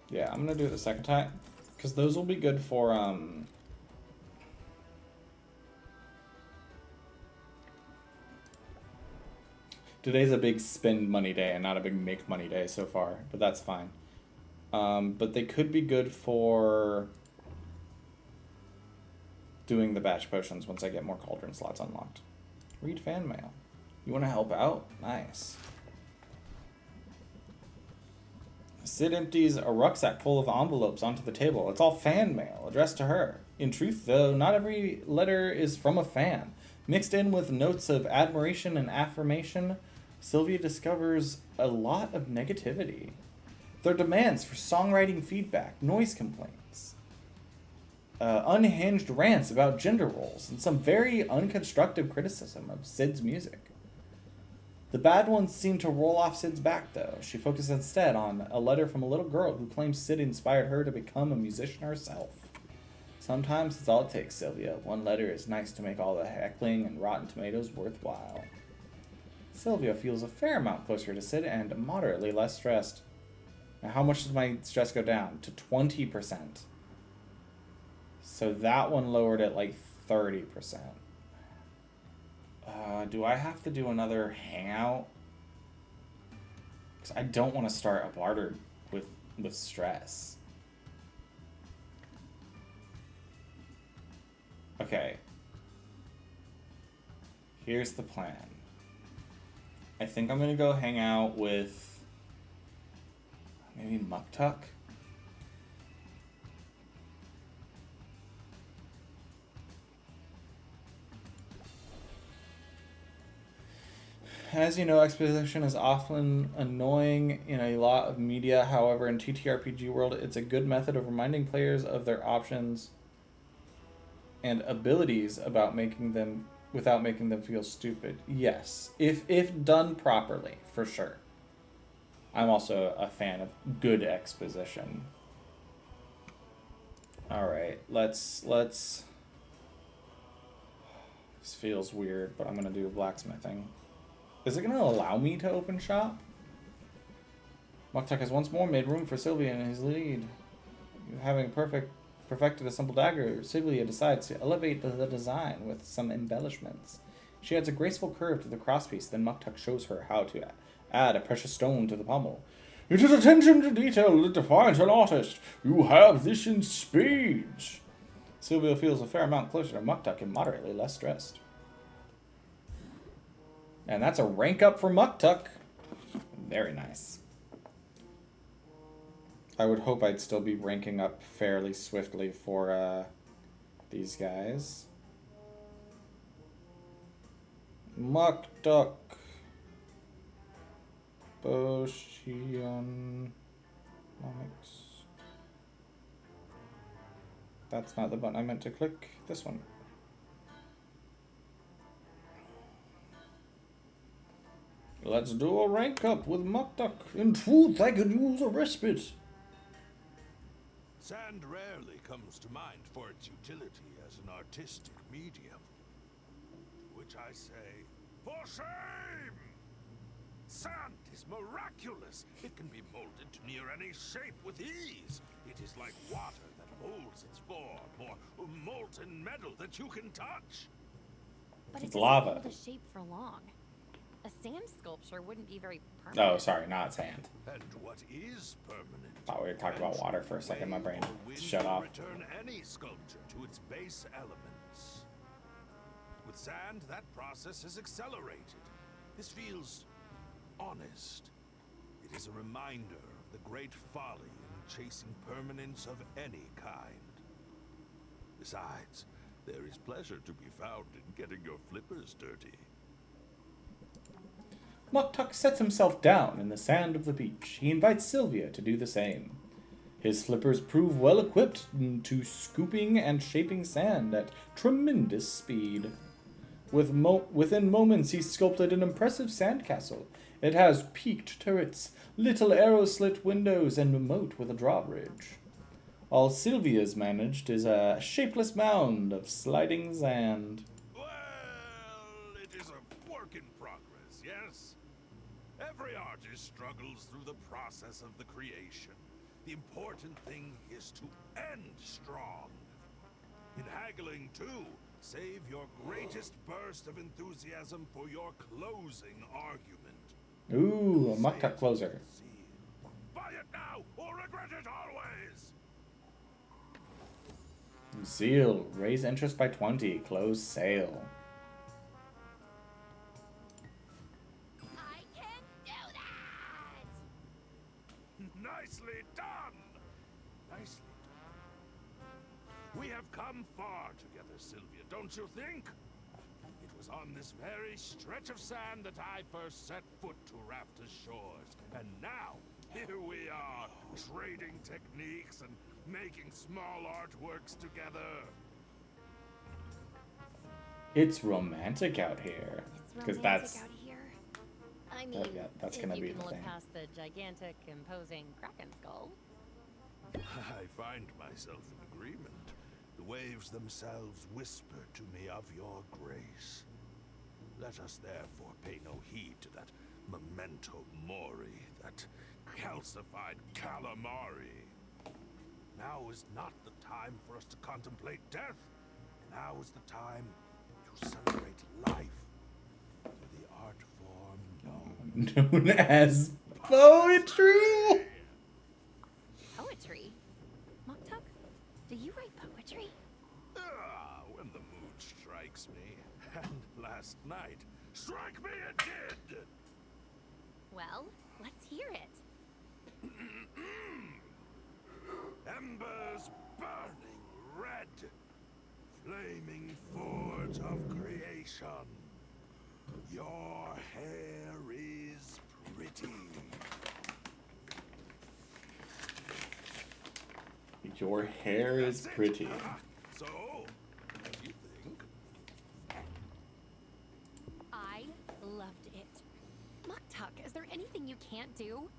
Yeah, I'm gonna do it the second time because those will be good for Today's a big spend money day and not a big make money day so far, but that's fine. But they could be good for doing the batch potions once I get more cauldron slots unlocked. Read fan mail. You want to help out? Nice. Sid empties a rucksack full of envelopes onto the table. It's all fan mail addressed to her. In truth, though, not every letter is from a fan. Mixed in with notes of admiration and affirmation, Sylvia discovers a lot of negativity. There are demands for songwriting feedback, noise complaints, unhinged rants about gender roles, and some very unconstructive criticism of Sid's music. The bad ones seem to roll off Sid's back, though. She focuses instead on a letter from a little girl who claims Sid inspired her to become a musician herself. Sometimes it's all it takes, Sylvia. One letter is nice to make all the heckling and rotten tomatoes worthwhile. Sylvia feels a fair amount closer to Sid and moderately less stressed. Now, how much does my stress go down? To 20%. So that one lowered it like 30%. Do I have to do another hangout? Because I don't want to start a barter with stress. Okay. Here's the plan. I think I'm going to go hang out with maybe Muktuk. As you know, exposition is often annoying in a lot of media. However, in TTRPG world, it's a good method of reminding players of their options and abilities without making them feel stupid. Yes, if done properly, for sure. I'm also a fan of good exposition. All right, let's. This feels weird, but I'm gonna do blacksmithing. Is it going to allow me to open shop? Muktuk has once more made room for Sylvia in his lead. Having perfected a simple dagger, Sylvia decides to elevate the design with some embellishments. She adds a graceful curve to the crosspiece, then Muktuk shows her how to add a precious stone to the pommel. It is attention to detail that defines an artist. You have this in spades. Sylvia feels a fair amount closer to Muktuk and moderately less stressed. And that's a rank up for Muktuk. Very nice. I would hope I'd still be ranking up fairly swiftly for these guys. Muktuk. Potionomics. That's not the button I meant to click. This one. Let's do a rank up with Muktuk. In truth, I could use a respite. Sand rarely comes to mind for its utility as an artistic medium. Which I say, for shame! Sand is miraculous. It can be molded to near any shape with ease. It is like water that molds its form, or molten metal that you can touch. But it's lava. Hold a shape for long. A sand sculpture wouldn't be very permanent. Oh, sorry, not sand. And what is permanent? Thought we were talking about water for a second. My brain shut off. Return any sculpture to its base elements. With sand, that process is accelerated. This feels honest. It is a reminder of the great folly in chasing permanence of any kind. Besides, There is pleasure to be found in getting your flippers dirty. Muktuk sets himself down in the sand of the beach. He invites Sylvia to do the same. His flippers prove well equipped to scooping and shaping sand at tremendous speed. Within moments, he sculpted an impressive sandcastle. It has peaked turrets, little arrow-slit windows, and a moat with a drawbridge. All Sylvia's managed is a shapeless mound of sliding sand. Well, it is a work in progress, yes? Every artist struggles through the process of the creation. The important thing is to end strong. In haggling, too, save your greatest burst of enthusiasm for your closing argument. Ooh, a Muktuk closer. Buy it now, or regret it always! Zeal. Raise interest by 20. Close sale. I can do that! Nicely done! Nicely done. We have come far together, Sylvia, don't you think? It was on this very stretch of sand that I first set foot to Rafta's shores. And now, here we are, trading techniques and making small artworks together. It's romantic out here. It's Because romantic that's... out here. I mean, yeah, that's If gonna you be can the look thing. past the gigantic, imposing kraken skull. I find myself in agreement. The waves themselves whisper to me of your grace. Let us therefore pay no heed to that memento mori, that calcified calamari. Now is not the time for us to contemplate death. Now is the time to celebrate life through the art form known. Known as poetry. Poetry? Muktuk, do you write poetry? When the mood strikes me. And last night, strike me it did! Well, let's hear it. Embers burning red, flaming forge of creation. Your hair is pretty. Your hair is That's it. pretty. So, what do you think? I loved it. Muktuk, is there anything you can't do?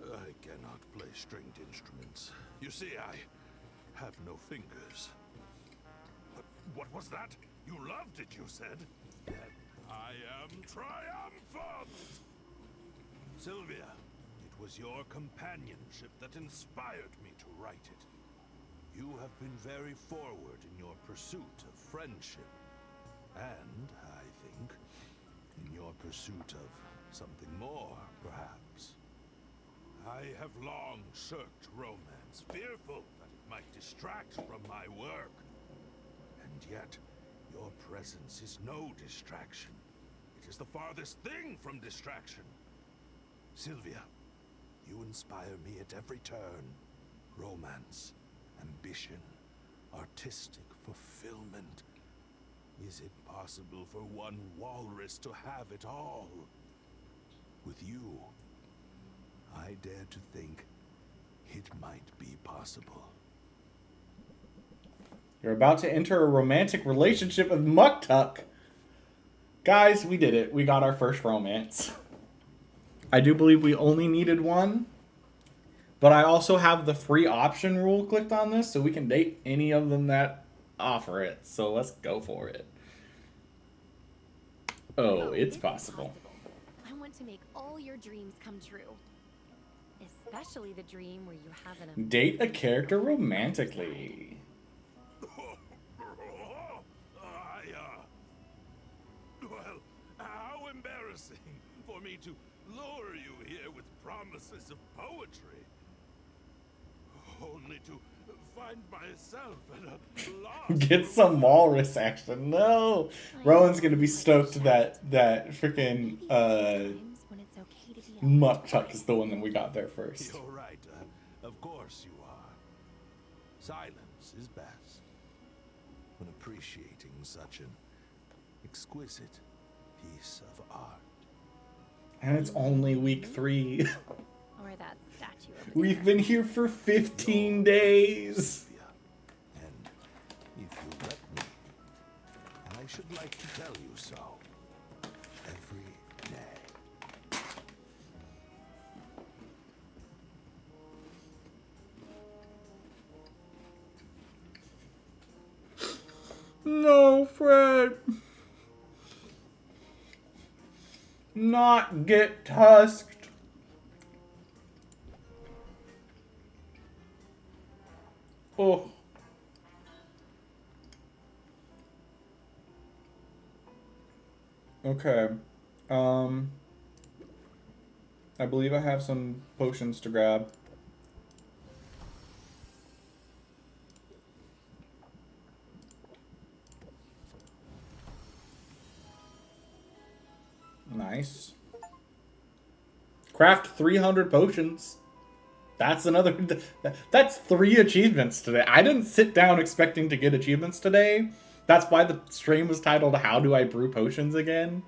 I cannot play stringed instruments. You see, I have no fingers. What was that? You loved it, you said? Then I am triumphant! Sylvia, it was your companionship that inspired me to write it. You have been very forward in your pursuit of friendship. And, I think, in your pursuit of something more, perhaps. I have long shirked romance, fearful that it might distract from my work. And yet, your presence is no distraction. It is the farthest thing from distraction. Sylvia, you inspire me at every turn. Romance, ambition, artistic fulfillment. Is it possible for one walrus to have it all? With you, I dare to think it might be possible. You're about to enter a romantic relationship with Muktuk. Guys, we did it. We got our first romance. I do believe we only needed one. But I also have the free option rule clicked on this, so we can date any of them that offer it. So let's go for it. Oh, it's possible. I want to make all your dreams come true. Especially the dream where you have an Date a character romantically. Well, how embarrassing for me to lure you here with promises of poetry. Only to find myself at a loss. Get some walrus action. No. Rowan's gonna be stoked that freaking times when it's okay to be Muktuk is the one that we got there first. You're right. Of course you are. Silence is best. when appreciating such an exquisite piece of art. And it's only week 3. Or that statue over We've there. been here for 15 days. And if you let me, I should like to tell you so every day. No, Fred. Not get tusked. Oh. Okay. I believe I have some potions to grab. Nice. Craft 300 potions. That's another. That's 3 achievements today. I didn't sit down expecting to get achievements today. That's why the stream was titled "How Do I Brew Potions Again?"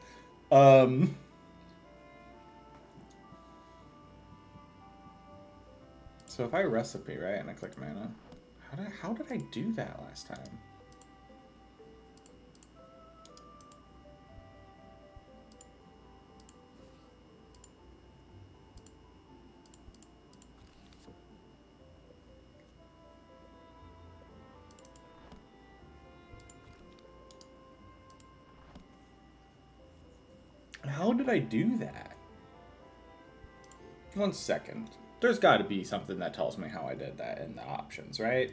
So if I recipe right and I click mana, how did I do that last time? How did I do that? 1 second. There's got to be something that tells me how I did that in the options, right?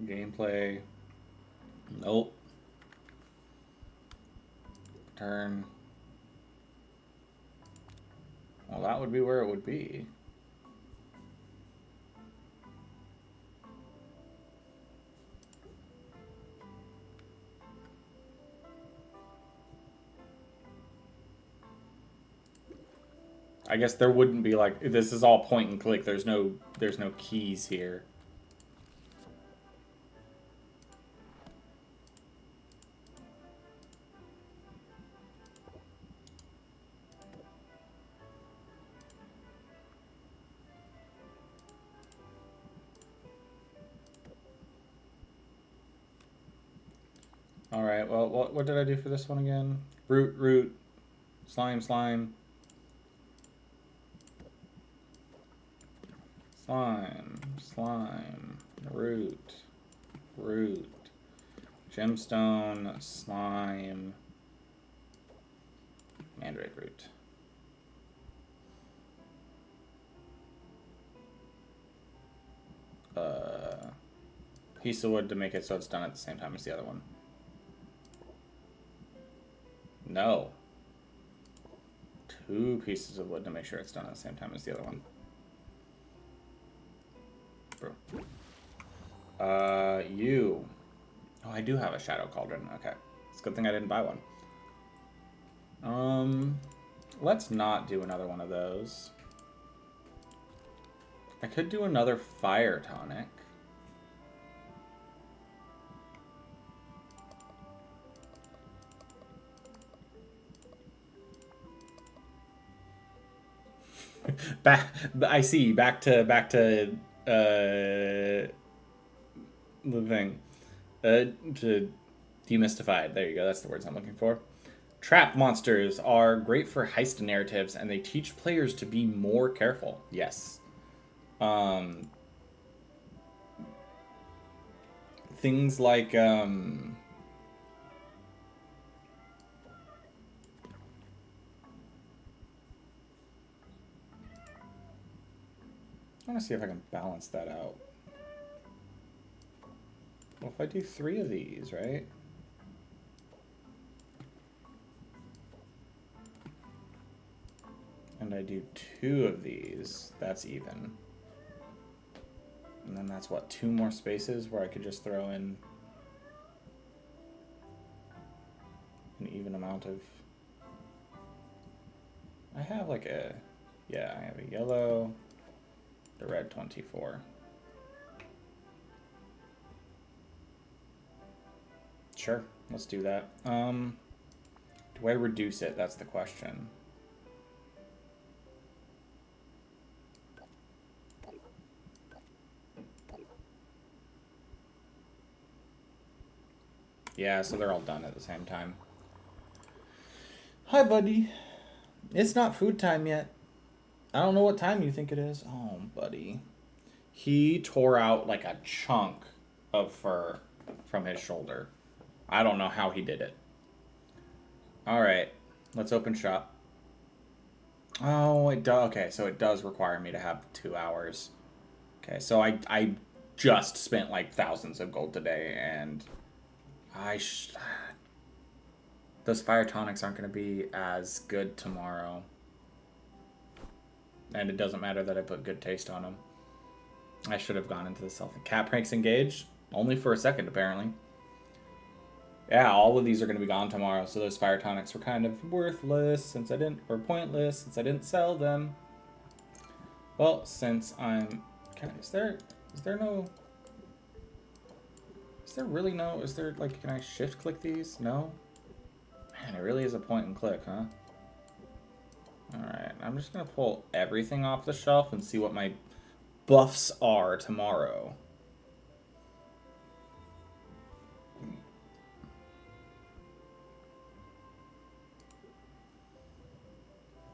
Gameplay. Nope. Turn. Well, that would be where it would be. I guess there wouldn't be like, this is all point and click. There's no keys here. All right. Well, what did I do for this one again? Root, slime, slime, root, gemstone, slime, mandrake root. Piece of wood to make it so it's done at the same time as the other one. No. 2 pieces of wood to make sure it's done at the same time as the other one. Brew. You. Oh, I do have a shadow cauldron. Okay. It's a good thing I didn't buy one. Let's not do another one of those. I could do another fire tonic. I see. Back to the thing. To demystified. There you go. That's the words I'm looking for. Trap monsters are great for heist narratives, and they teach players to be more careful. Yes. Things like I want to see if I can balance that out. Well, if I do 3 of these, right? And I do 2 of these, that's even. And then that's what, 2 more spaces where I could just throw in an even amount of... I have like a... Yeah, I have a yellow, the red 24. Sure, let's do that. Do I reduce it? That's the question. Yeah, so they're all done at the same time. Hi, buddy. It's not food time yet. I don't know what time you think it is. Oh, buddy. He tore out like a chunk of fur from his shoulder. I don't know how he did it. All right, let's open shop. Oh, it does. Okay, so it does require me to have 2 hours. Okay, so I just spent like thousands of gold today, and those fire tonics aren't going to be as good tomorrow. And it doesn't matter that I put good taste on them. I should have gone into the self. Cat pranks engaged. Only for a second, apparently. Yeah, all of these are going to be gone tomorrow, so those fire tonics were kind of worthless since I didn't, or pointless since I didn't sell them. Well, since I'm, is there really no, is there like, can I shift click these? No? Man, it really is a point and click, huh? Alright, I'm just going to pull everything off the shelf and see what my buffs are tomorrow.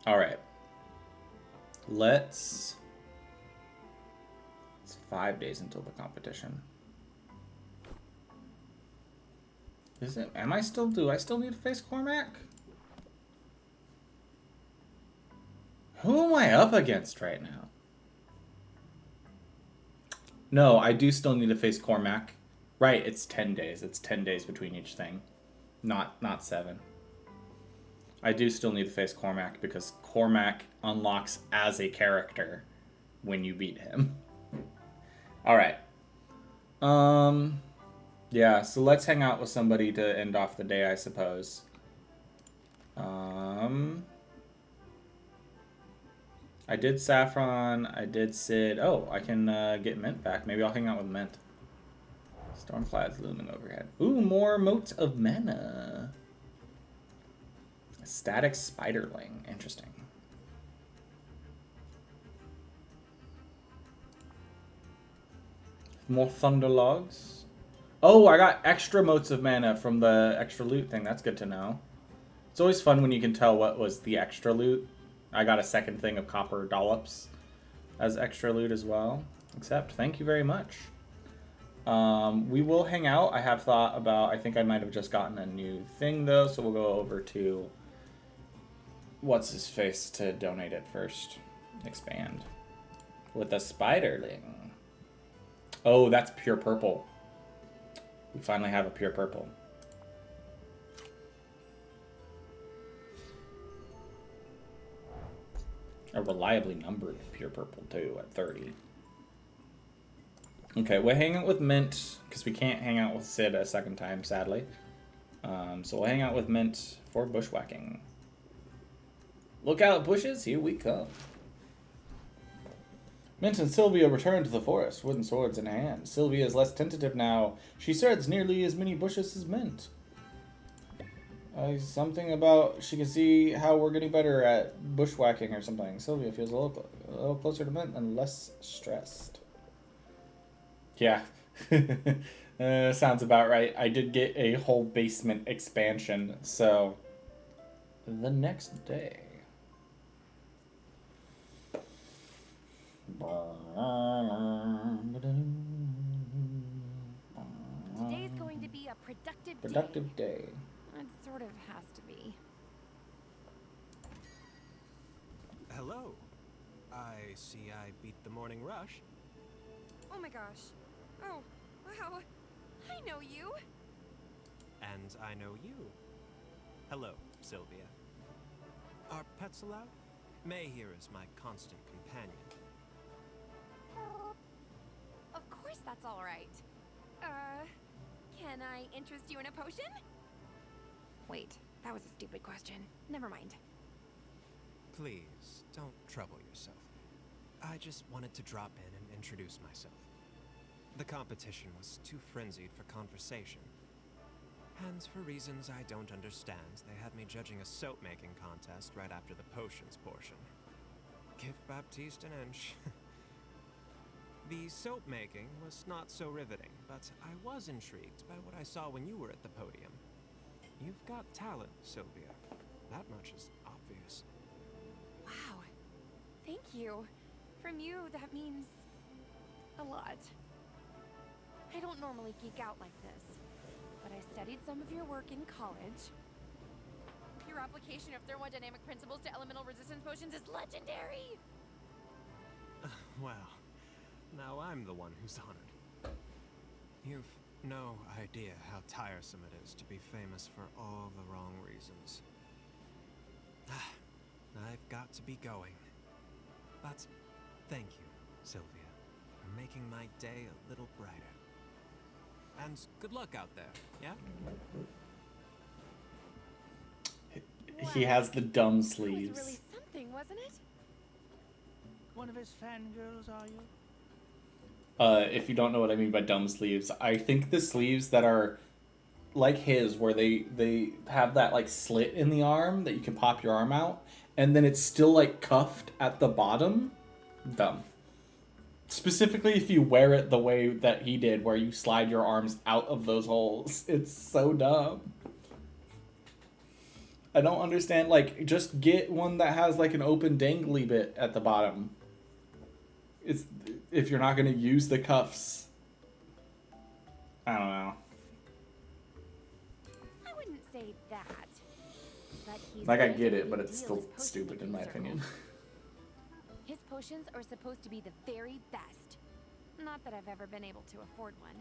Alright. It's 5 days until the competition. Is it? Do I still need to face Cormac? Who am I up against right now? No, I do still need to face Cormac. Right, it's 10 days. It's 10 days between each thing. Not 7. I do still need to face Cormac because Cormac unlocks as a character when you beat him. Alright. Yeah, so let's hang out with somebody to end off the day, I suppose. I did Saffron, I did Sid. Oh, I can get Mint back. Maybe I'll hang out with Mint. Stormcloud's looming overhead. Ooh, more motes of mana. Static Spiderling. Interesting. More Thunderlogs. Oh, I got extra motes of mana from the extra loot thing. That's good to know. It's always fun when you can tell what was the extra loot. I got a second thing of copper dollops as extra loot as well. Except, thank you very much. We will hang out. I have thought about, I think I might have just gotten a new thing though, so we'll go over to what's his face to donate it first. Expand. With a Spiderling. Oh, that's pure purple. We finally have a pure purple. A reliably numbered pure purple too at 30. Okay, we'll hang out with Mint because we can't hang out with Sid a second time, sadly. So we'll hang out with Mint for bushwhacking. Look out, bushes! Here we come. Mint and Sylvia return to the forest, wooden swords in hand. Sylvia is less tentative now. She shreds nearly as many bushes as Mint. Something about she can see how we're getting better at bushwhacking or something. Sylvia feels a little closer to Mint and less stressed. Yeah. Sounds about right. I did get a whole basement expansion, so the next day. Today's going to be a productive day. It sort of has to be. Hello. I see I beat the morning rush. Oh my gosh. Oh, wow. I know you. And I know you. Hello, Sylvia. Are pets allowed? May here is my constant companion. Of course that's all right. Can I interest you in a potion? Wait, that was a stupid question. Never mind. Please, don't trouble yourself. I just wanted to drop in and introduce myself. The competition was too frenzied for conversation. And for reasons I don't understand, they had me judging a soap-making contest right after the potions portion. Give Baptiste an inch. The soap-making was not so riveting, but I was intrigued by what I saw when you were at the podium. You've got talent, Sylvia. That much is obvious. Wow. Thank you. From you, that means a lot. I don't normally geek out like this, but I studied some of your work in college. Your application of thermodynamic principles to elemental resistance potions is legendary! Well, now I'm the one who's honored. You've no idea how tiresome it is to be famous for all the wrong reasons. I've got to be going. But thank you, Sylvia, for making my day a little brighter. And good luck out there, yeah? He has the dumb It was sleeves. really something, wasn't it? One of his fangirls, are you? If you don't know what I mean by dumb sleeves, I think the sleeves that are like his, where they have that like slit in the arm that you can pop your arm out, and then it's still like cuffed at the bottom. Dumb. Specifically if you wear it the way that he did, where you slide your arms out of those holes. It's so dumb. I don't understand, like, just get one that has like an open dangly bit at the bottom. It's if you're not going to use the cuffs. I don't know. I wouldn't say that. But he's Like, I made get a it, but big it's deal still as potion stupid in my making opinion. circles. His potions are supposed to be the very best. Not that I've ever been able to afford one.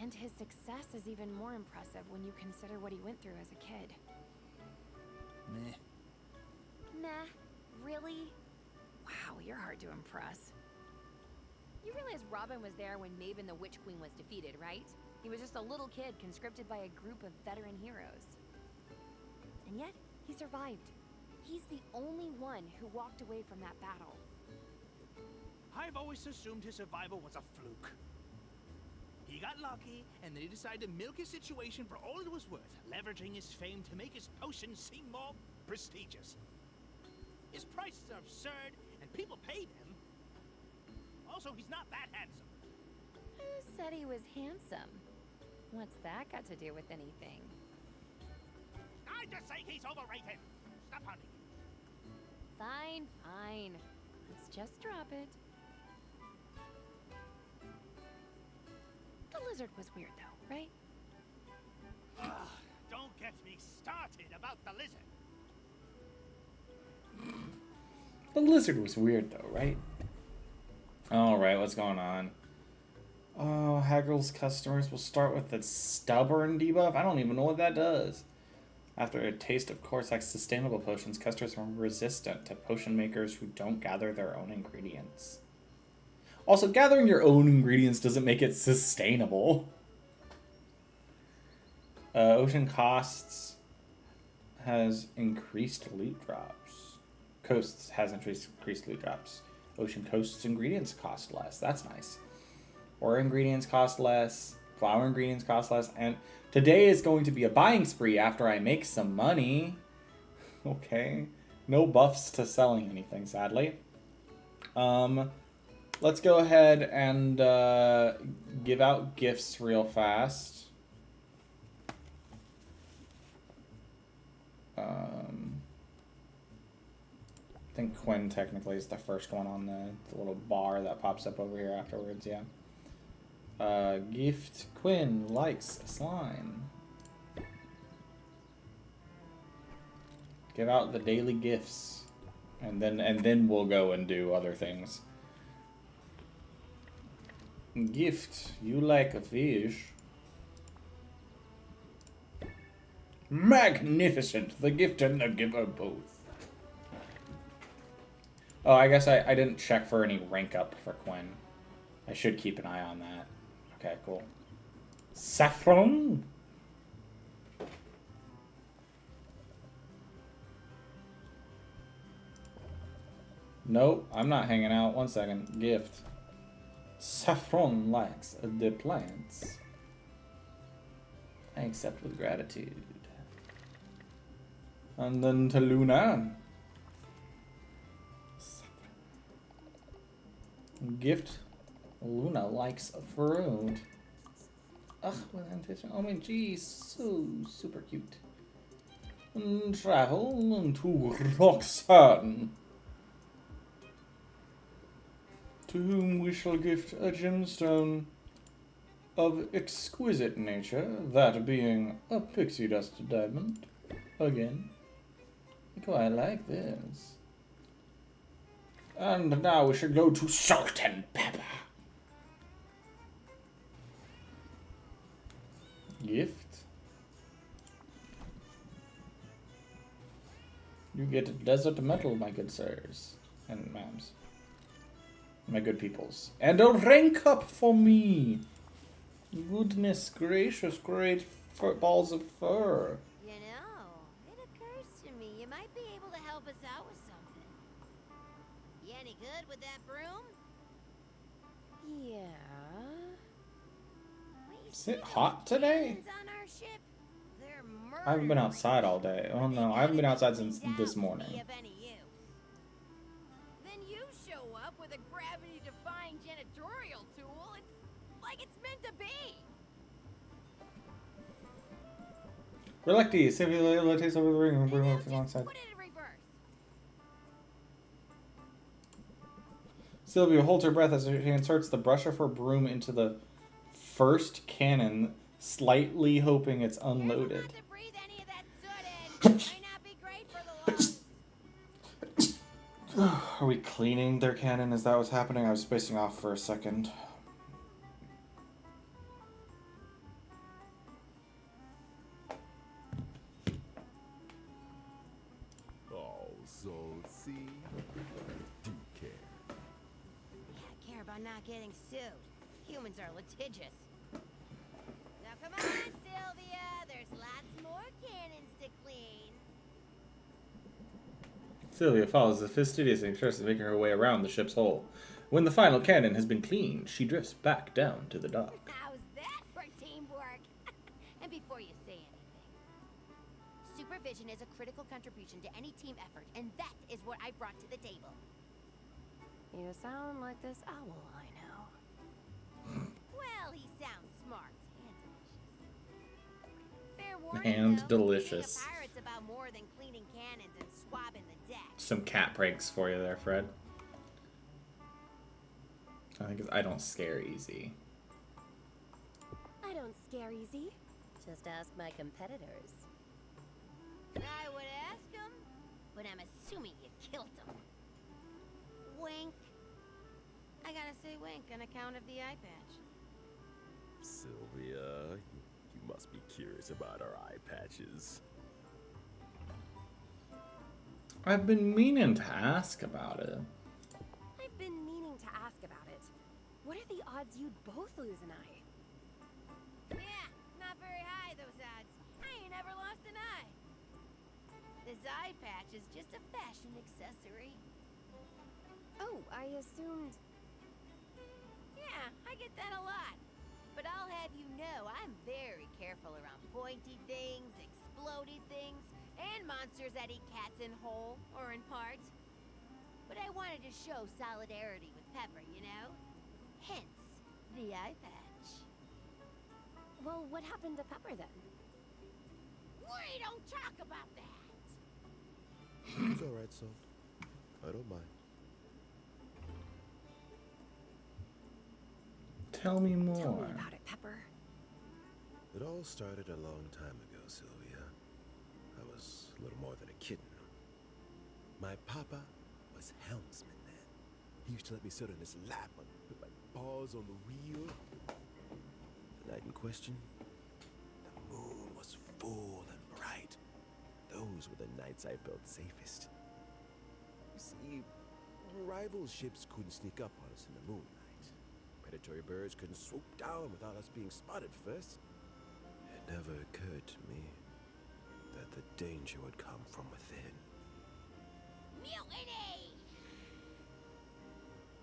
And his success is even more impressive when you consider what he went through as a kid. Meh. Nah, really? Wow, you're hard to impress. You realize Robin was there when Maven the Witch Queen was defeated, right? He was just a little kid conscripted by a group of veteran heroes. And yet, he survived. He's the only one who walked away from that battle. I've always assumed his survival was a fluke. He got lucky, and then he decided to milk his situation for all it was worth, leveraging his fame to make his potions seem more prestigious. His prices are absurd, and people paid him. Also, he's not that handsome. Who said he was handsome? What's that got to do with anything? I just say he's overrated. Stop hunting. Fine, fine. Let's just drop it. The lizard was weird though, right? Don't get me started about the lizard. The lizard was weird though, right? Alright, what's going on? Oh, Haggle's customers will start with the stubborn debuff? I don't even know what that does. After a taste of Corsax sustainable potions, customers are resistant to potion makers who don't gather their own ingredients. Also, gathering your own ingredients doesn't make it sustainable. Ocean costs has increased loot drops. Coasts has increased loot drops. Ocean coasts ingredients cost less. That's nice. Ore ingredients cost less. Flour ingredients cost less. And today is going to be a buying spree after I make some money. Okay. No buffs to selling anything, sadly. Let's go ahead and give out gifts real fast. I think Quinn technically is the first one on the little bar that pops up over here afterwards, yeah. Gift Quinn likes slime. Give out the daily gifts. And then we'll go and do other things. Gift, you like a fish. Magnificent, the gift and the giver both. Oh, I guess I didn't check for any rank up for Quinn. I should keep an eye on that. Okay, cool. Saffron? Nope, I'm not hanging out. 1 second. Gift. Saffron likes the plants. I accept with gratitude. And then to Luna. Gift. Luna likes fruit. Ugh, with anticipation. Oh my geez, so super cute. And travel to Roxanne, to whom we shall gift a gemstone of exquisite nature, that being a pixie dust diamond. Again, I quite like this. And now we should go to Salt and Pepper. Gift. You get desert metal, my good sirs and ma'ams. My good peoples. And a rank up for me! Goodness gracious, great balls of fur. You know, it occurs to me you might be able to help us out with something. You any good with that broom? Yeah. Is it hot today? On our ship? They're I haven't been outside all day. Oh no, I haven't been outside since this morning. Then you show up with a gravity-defying janitorial tool. It's like it's meant to be. Relucti, Sylvia takes over the ring and bring her alongside. Put it in reverse. Sylvia holds her breath as she inserts the brush of her broom into the first cannon, slightly hoping it's unloaded. Are we cleaning their cannon? Is that what's happening? I was spacing off for a second. Oh, so see, do care. Yeah, care about not getting sued. Humans are litigious. Now come on, Sylvia. There's lots more cannons to clean. Sylvia follows the fastidious and starts making her way around the ship's hull. When the final cannon has been cleaned, she drifts back down to the dock. How's that for teamwork? And before you say anything, supervision is a critical contribution to any team effort, and that is what I brought to the table. You sound like this owl I know. Well, he sounds smart and delicious. Fair warning, And though, delicious. being a pirate's about more than cleaning cannons and swabbing the deck. Some cat pranks for you there, Fred. I don't scare easy. I don't scare easy. Just ask my competitors. I would ask him, but I'm assuming you killed him. Wink. I gotta say wink on account of the eye patch. Sylvia, you must be curious about our eye patches. I've been meaning to ask about it. I've been meaning to ask about it. What are the odds you'd both lose an eye? Yeah, not very high, those odds. I ain't ever lost an eye. This eye patch is just a fashion accessory. Oh, I assumed... Yeah, I get that a lot. But I'll have you know I'm very careful around pointy things, explodey things, and monsters that eat cats in whole or in part. But I wanted to show solidarity with Pepper, you know? Hence, the eye patch. Well, what happened to Pepper then? We don't talk about that! It's alright, Salt. I don't mind. Tell me more. Tell me about it, Pepper. It all started a long time ago, Sylvia. I was a little more than a kitten. My papa was helmsman then. He used to let me sit on his lap and put my paws on the wheel. The night in question, the moon was full and bright. Those were the nights I felt safest. You see, rival ships couldn't sneak up on us in the moonlight. Predatory birds couldn't swoop down without us being spotted first. It never occurred to me that the danger would come from within. Mutiny!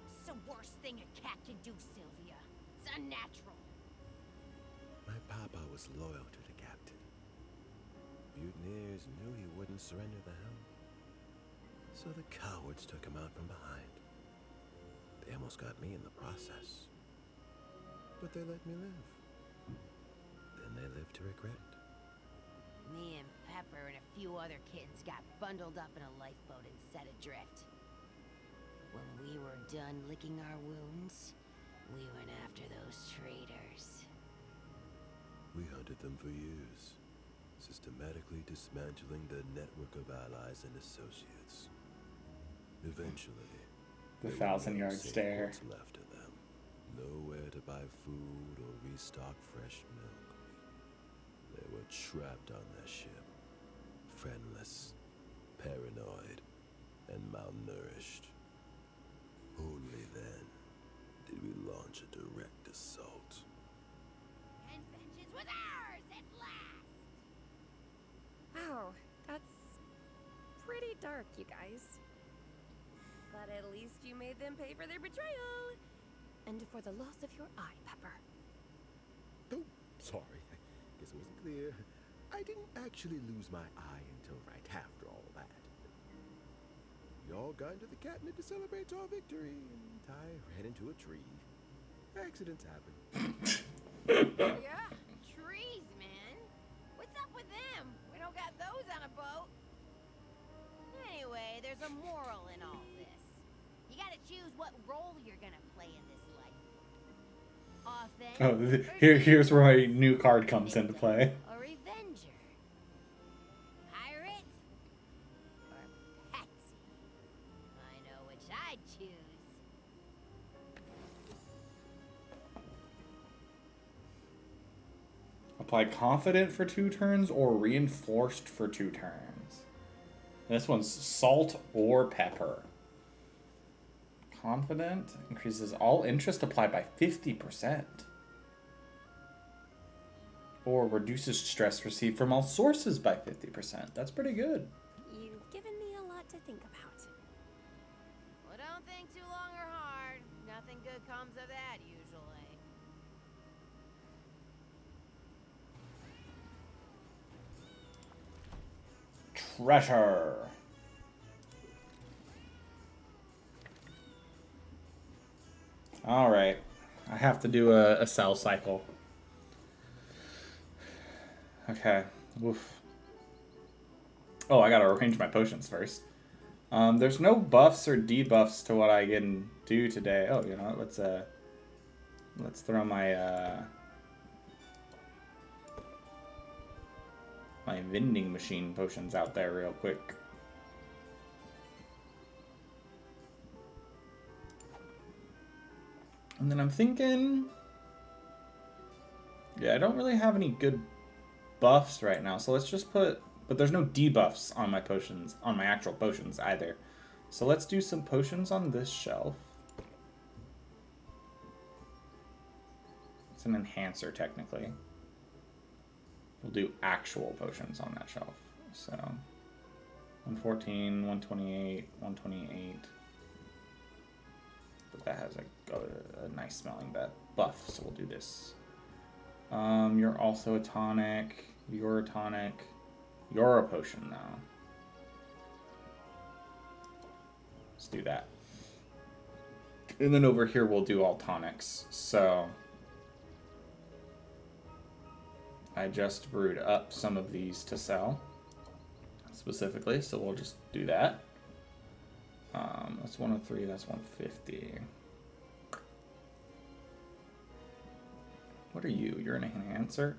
It's the worst thing a cat can do, Sylvia. It's unnatural. My papa was loyal to the captain. mutineers knew he wouldn't surrender the helm. So the cowards took him out from behind. They almost got me in the process. But they let me live. Then they lived to regret. Me and Pepper and a few other kids got bundled up in a lifeboat and set adrift. When we were done licking our wounds, we went after those traitors. We hunted them for years, systematically dismantling the network of allies and associates. Eventually, The there were 1,000-yard no safe stare. ports left of them. Nowhere to buy food or restock fresh milk. They were trapped on their ship, friendless, paranoid, and malnourished. Only then did we launch a direct assault. And vengeance was ours at last! Wow, that's pretty dark, you guys. But at least you made them pay for their betrayal. And for the loss of your eye, Pepper. Oh, sorry. I guess it wasn't clear. I didn't actually lose my eye until right after all that. We all got into the catnip to celebrate our victory, and I ran into a tree. Accidents happen. Yeah, trees, man. What's up with them? We don't got those on a boat. Anyway, there's a moral in all this. You gotta choose what role you're gonna play in this life. Offense. Here's where my new card comes into play. A revenger. Pirate. Or patsy. I know which I'd choose. Apply confident for 2 turns or reinforced for 2 turns. This one's salt or pepper. Confident increases all interest applied by 50%. Or reduces stress received from all sources by 50%. That's pretty good. You've given me a lot to think about. Well, don't think too long or hard. Nothing good comes of that, usually. Treasure. Alright. I have to do a sell cycle. Okay. Oof. Oh, I gotta arrange my potions first. There's no buffs or debuffs to what I can do today. Oh, you know what? Let's throw my my vending machine potions out there real quick. And then I'm thinking, yeah, I don't really have any good buffs right now, so let's just put, but there's no debuffs on my potions, on my actual potions either. So let's do some potions on this shelf. It's an enhancer technically. We'll do actual potions on that shelf. So 114, 128, 128. But that has a nice smelling buff, so we'll do this. You're also a tonic. You're a tonic. You're a potion now. Let's do that. And then over here we'll do all tonics. So I just brewed up some of these to sell specifically, so we'll just do that. That's 103, that's 150. What are you? You're an enhancer?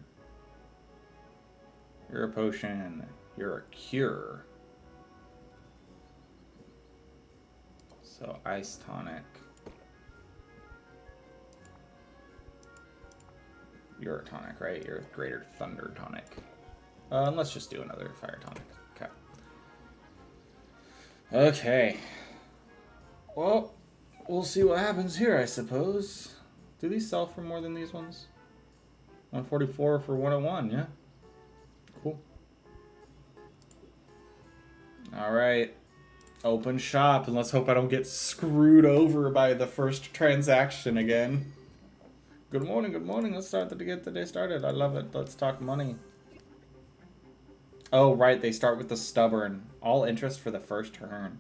You're a potion. You're a cure. So ice tonic. You're a tonic, right? You're a greater thunder tonic. Let's just do another fire tonic. Okay. Okay. Well, we'll see what happens here, I suppose. Do these sell for more than these ones? 144 for 101, yeah? Cool. Alright. Open shop, and let's hope I don't get screwed over by the first transaction again. Good morning, good morning. Let's get the day started. I love it. Let's talk money. Oh, right. They start with the stubborn. All interest for the first turn.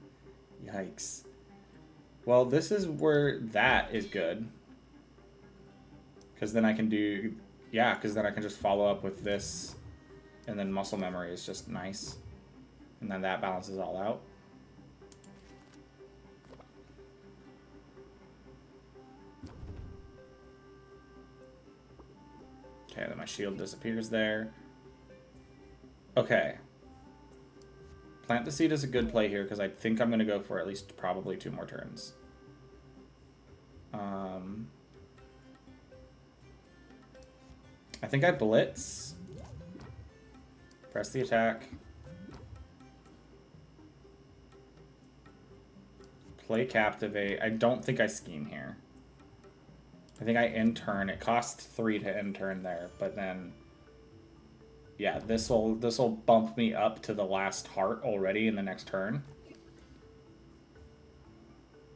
Yikes. Well, this is where that is good. Because then I can do... Yeah, because then I can just follow up with this. And then muscle memory is just nice. And then that balances all out. Okay, then my shield disappears there. Okay. Plant the seed is a good play here because I think I'm going to go for at least probably 2 more turns. I think I blitz. Press the attack. Play captivate. I don't think I scheme here. I think I end turn. It costs 3 to end turn there, but then yeah, this'll bump me up to the last heart already in the next turn.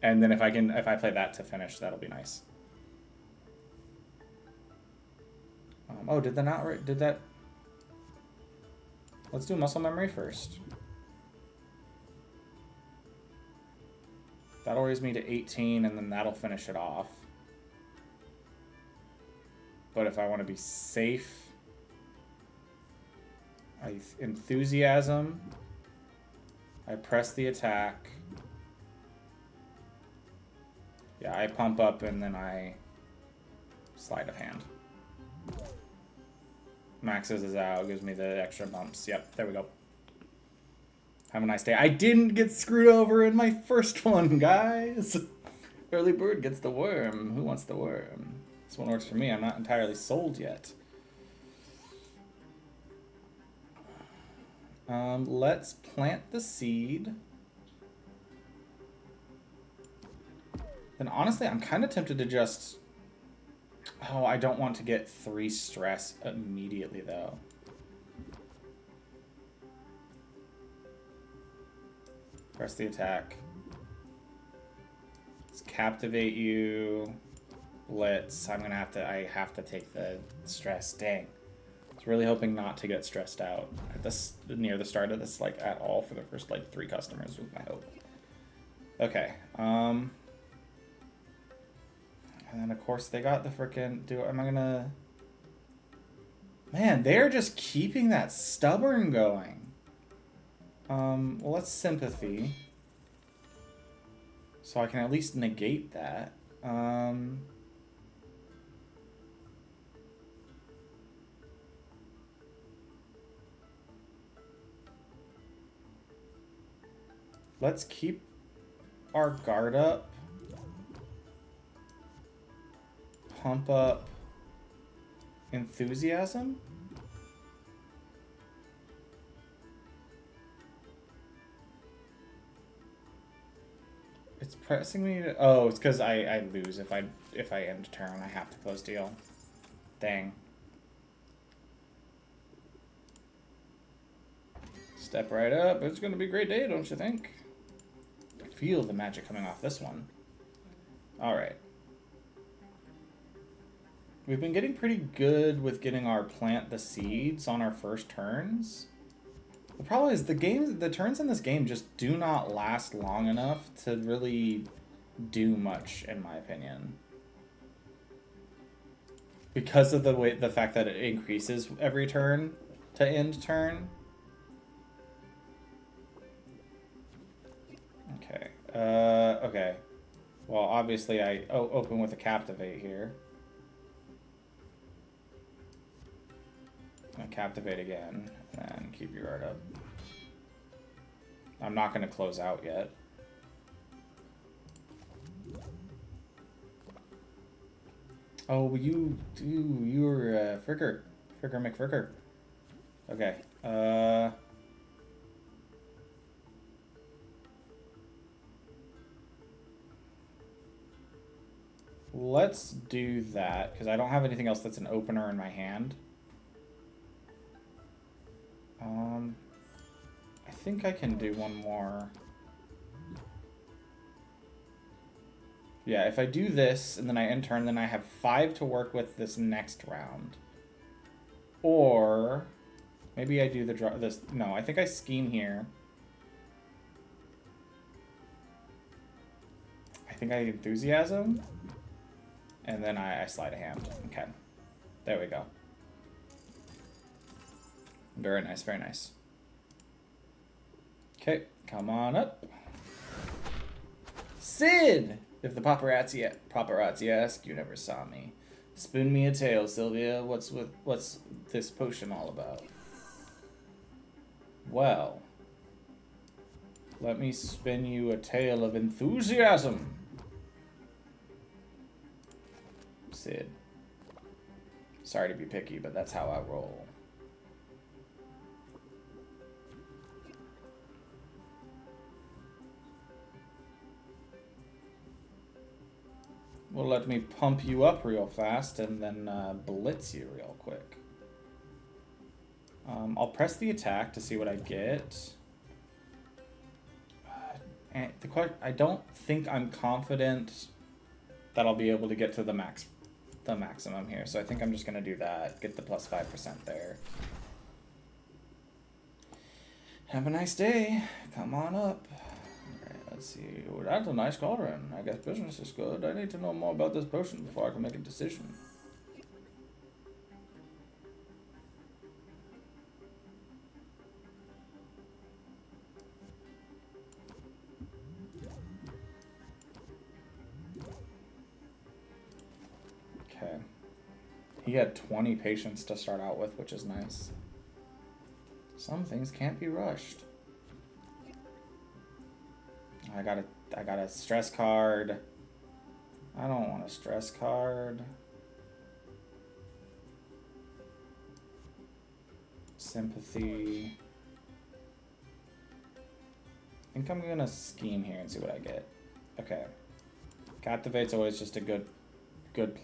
And then if I play that to finish, that'll be nice. Oh, did that? Let's do muscle memory first. That'll raise me to 18, and then that'll finish it off. But if I want to be safe, I enthusiasm. I press the attack. Yeah, I pump up and then I sleight of hand. Maxes is out, gives me the extra bumps. Yep, there we go. Have a nice day. I didn't get screwed over in my first one, guys. Early bird gets the worm. Who wants the worm? This one works for me. I'm not entirely sold yet. Let's plant the seed. Then honestly, I'm kind of tempted to just... Oh, I don't want to get 3 stress immediately, though. Press the attack. Let's captivate you. Blitz. I have to take the stress. Dang. I was really hoping not to get stressed out at this near the start of this, like, at all for the first, like, 3 customers was my hope. Okay. And then, of course, they got the frickin'... Am I gonna... Man, they're just keeping that stubborn going. Well, let's sympathy. So I can at least negate that. Let's keep our guard up. Pump up enthusiasm. It's pressing me to... Oh, it's because I lose if I end turn. I have to close deal. Dang. Step right up. It's going to be a great day, don't you think? I feel the magic coming off this one. Alright. We've been getting pretty good with getting our plant the seeds on our first turns. The problem is the turns in this game just do not last long enough to really do much, in my opinion. Because of the fact that it increases every turn to end turn. Okay. Okay. Well, obviously I open with a captivate here. Captivate again, and keep your guard up. I'm not going to close out yet. Oh, you're Fricker. Fricker McFricker. Okay. Let's do that, because I don't have anything else that's an opener in my hand. I think I can do one more. Yeah, if I do this, and then I end turn, then I have 5 to work with this next round. Or, Maybe I do the draw. This no, I think I scheme here. I think I enthusiasm, and then I slide a hand. Okay, there we go. Very nice, very nice. Okay, come on up. Sid! If the paparazzi ask, you never saw me. Spoon me a tale, Sylvia. What's this potion all about? Well, let me spin you a tale of enthusiasm. Sid. Sorry to be picky, but that's how I roll. Well, let me pump you up real fast and then blitz you real quick. I'll press the attack to see what I get. And I don't think I'm confident that I'll be able to get to the maximum here. So I think I'm just gonna do that. Get the plus 5% there. Have a nice day. Come on up. Let's see. Well, that's a nice cauldron. I guess business is good. I need to know more about this potion before I can make a decision. Okay. He had 20 patients to start out with, which is nice. Some things can't be rushed. I got a stress card. I don't want a stress card. Sympathy. I think I'm gonna scheme here and see what I get. Okay. Captivate's always just a good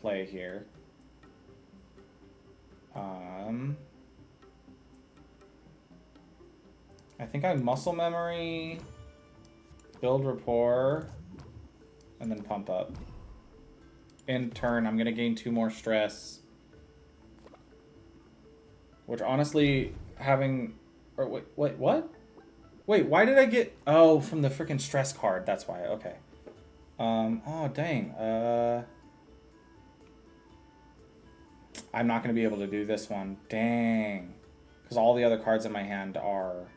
play here. I think I muscle memory, build rapport, and then pump up. In turn, I'm gonna gain 2 more stress. Which honestly, having... Or wait, what? Wait, why did I get... Oh, from the freaking stress card. That's why, okay. Oh, dang. I'm not gonna be able to do this one. Dang. Because all the other cards in my hand are...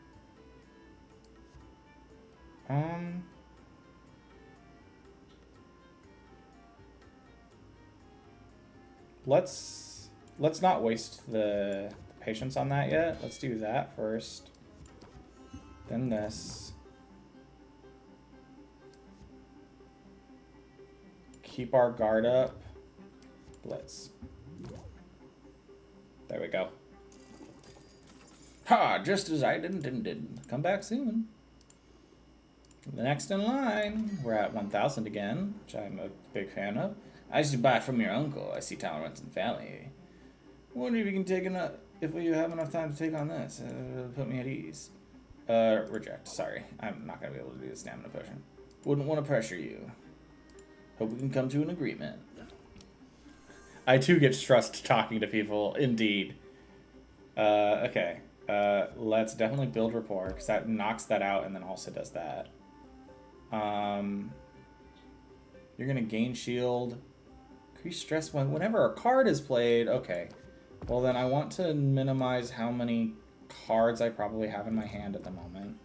Let's not waste the patience on that yet. Let's do that first. Then this. Keep our guard up. Blitz. There we go. Ha! Just as I intended. Come back soon. The next in line, we're at 1,000 again, which I'm a big fan of. I used to buy from your uncle. I see tolerance and family. Wonder if you can take if you have enough time to take on this. Put me at ease. Reject. Sorry, I'm not gonna be able to do the stamina potion. Wouldn't want to pressure you. Hope we can come to an agreement. I too get stressed talking to people. Indeed. Okay. Let's definitely build rapport because that knocks that out and then also does that. You're gonna gain shield, increase stress whenever a card is played. Okay, well then I want to minimize how many cards I probably have in my hand at the moment.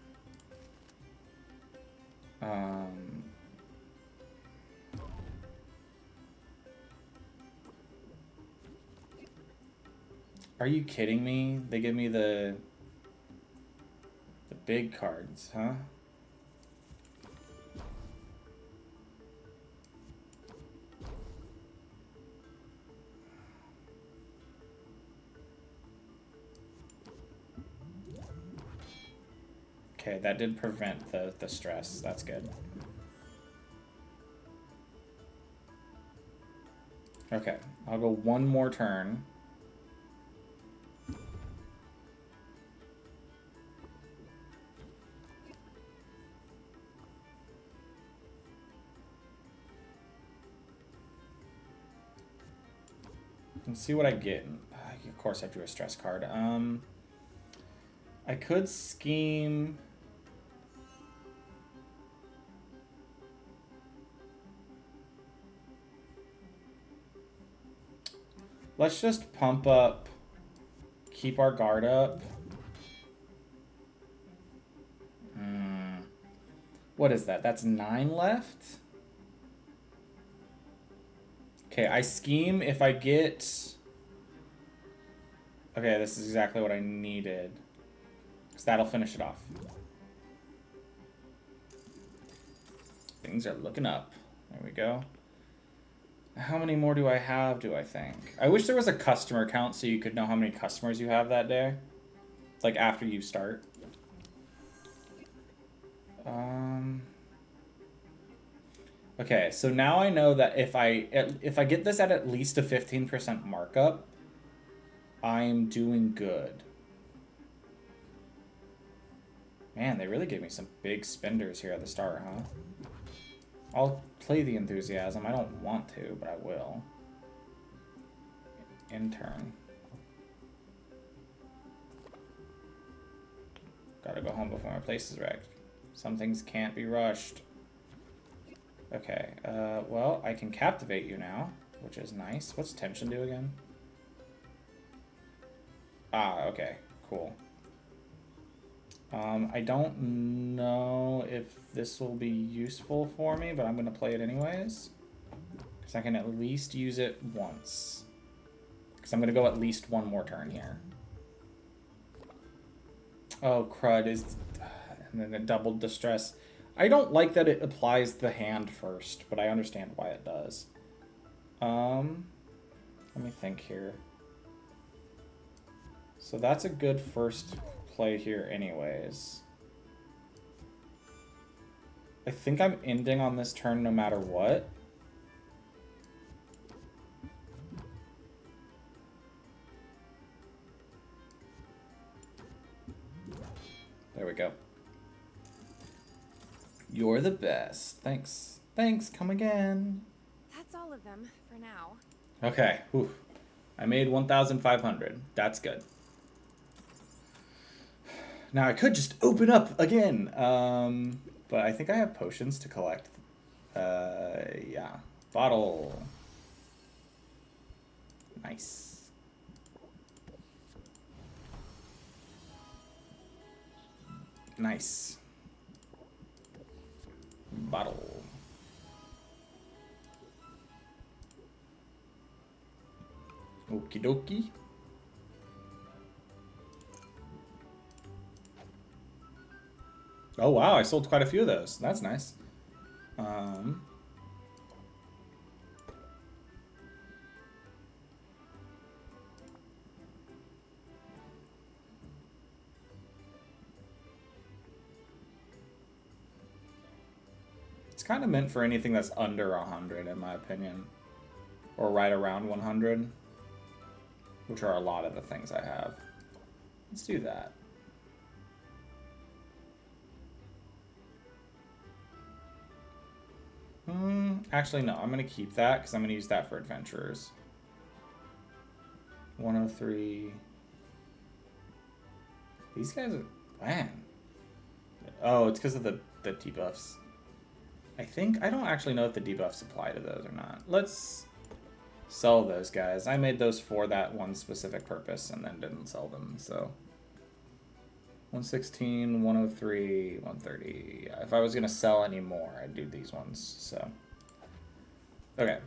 Are you kidding me? They give me the big cards, huh? Okay, that did prevent the stress. That's good. Okay, I'll go one more turn. And see what I get. Of course, I drew a stress card. I could scheme. Let's just pump up, keep our guard up. What is that? That's 9 left? Okay, I scheme if I get... Okay, this is exactly what I needed. Because that'll finish it off. Things are looking up. There we go. How many more do I have, do I think? I wish there was a customer count so you could know how many customers you have that day. Like, after you start. Okay, so now I know that if I get this at least a 15% markup, I'm doing good. Man, they really gave me some big spenders here at the start, huh? I'll play the enthusiasm. I don't want to, but I will. Intern. Gotta go home before my place is wrecked. Some things can't be rushed. Okay, well, I can captivate you now, which is nice. What's tension do again? Ah, okay, cool. I don't know if this will be useful for me, but I'm going to play it anyways. Because I can at least use it once. Because I'm going to go at least one more turn here. Oh, crud is... And then the double distress. I don't like that it applies the hand first, but I understand why it does. Let me think here. So that's a good first play here anyways. I think I'm ending on this turn no matter what. There we go. You're the best. Thanks. Thanks. Come again. That's all of them for now. Okay. Whew. I made 1,500. That's good. Now I could just open up again. But I think I have potions to collect. Yeah. Bottle. Nice. Nice. Bottle. Okie dokie. Oh wow, I sold quite a few of those. That's nice. It's kind of meant for anything that's under 100 in my opinion. Or right around 100. Which are a lot of the things I have. Let's do that. Actually, no. I'm going to keep that because I'm going to use that for adventurers. 103. These guys are... Man. Oh, it's because of the debuffs. I don't actually know if the debuffs apply to those or not. Let's sell those guys. I made those for that one specific purpose and then didn't sell them, so... 116, 103, 130. Yeah, if I was going to sell any more, I'd do these ones, so... Okay.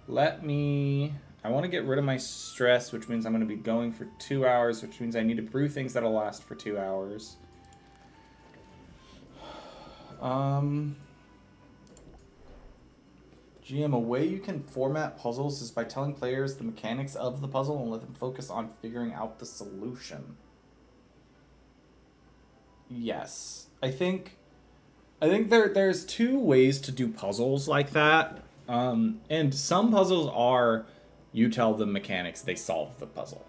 I want to get rid of my stress, which means I'm going to be going for 2 hours, which means I need to brew things that'll last for 2 hours. GM, a way you can format puzzles is by telling players the mechanics of the puzzle and let them focus on figuring out the solution. Yes. I think there's two ways to do puzzles like that. And some puzzles are you tell them mechanics, they solve the puzzle.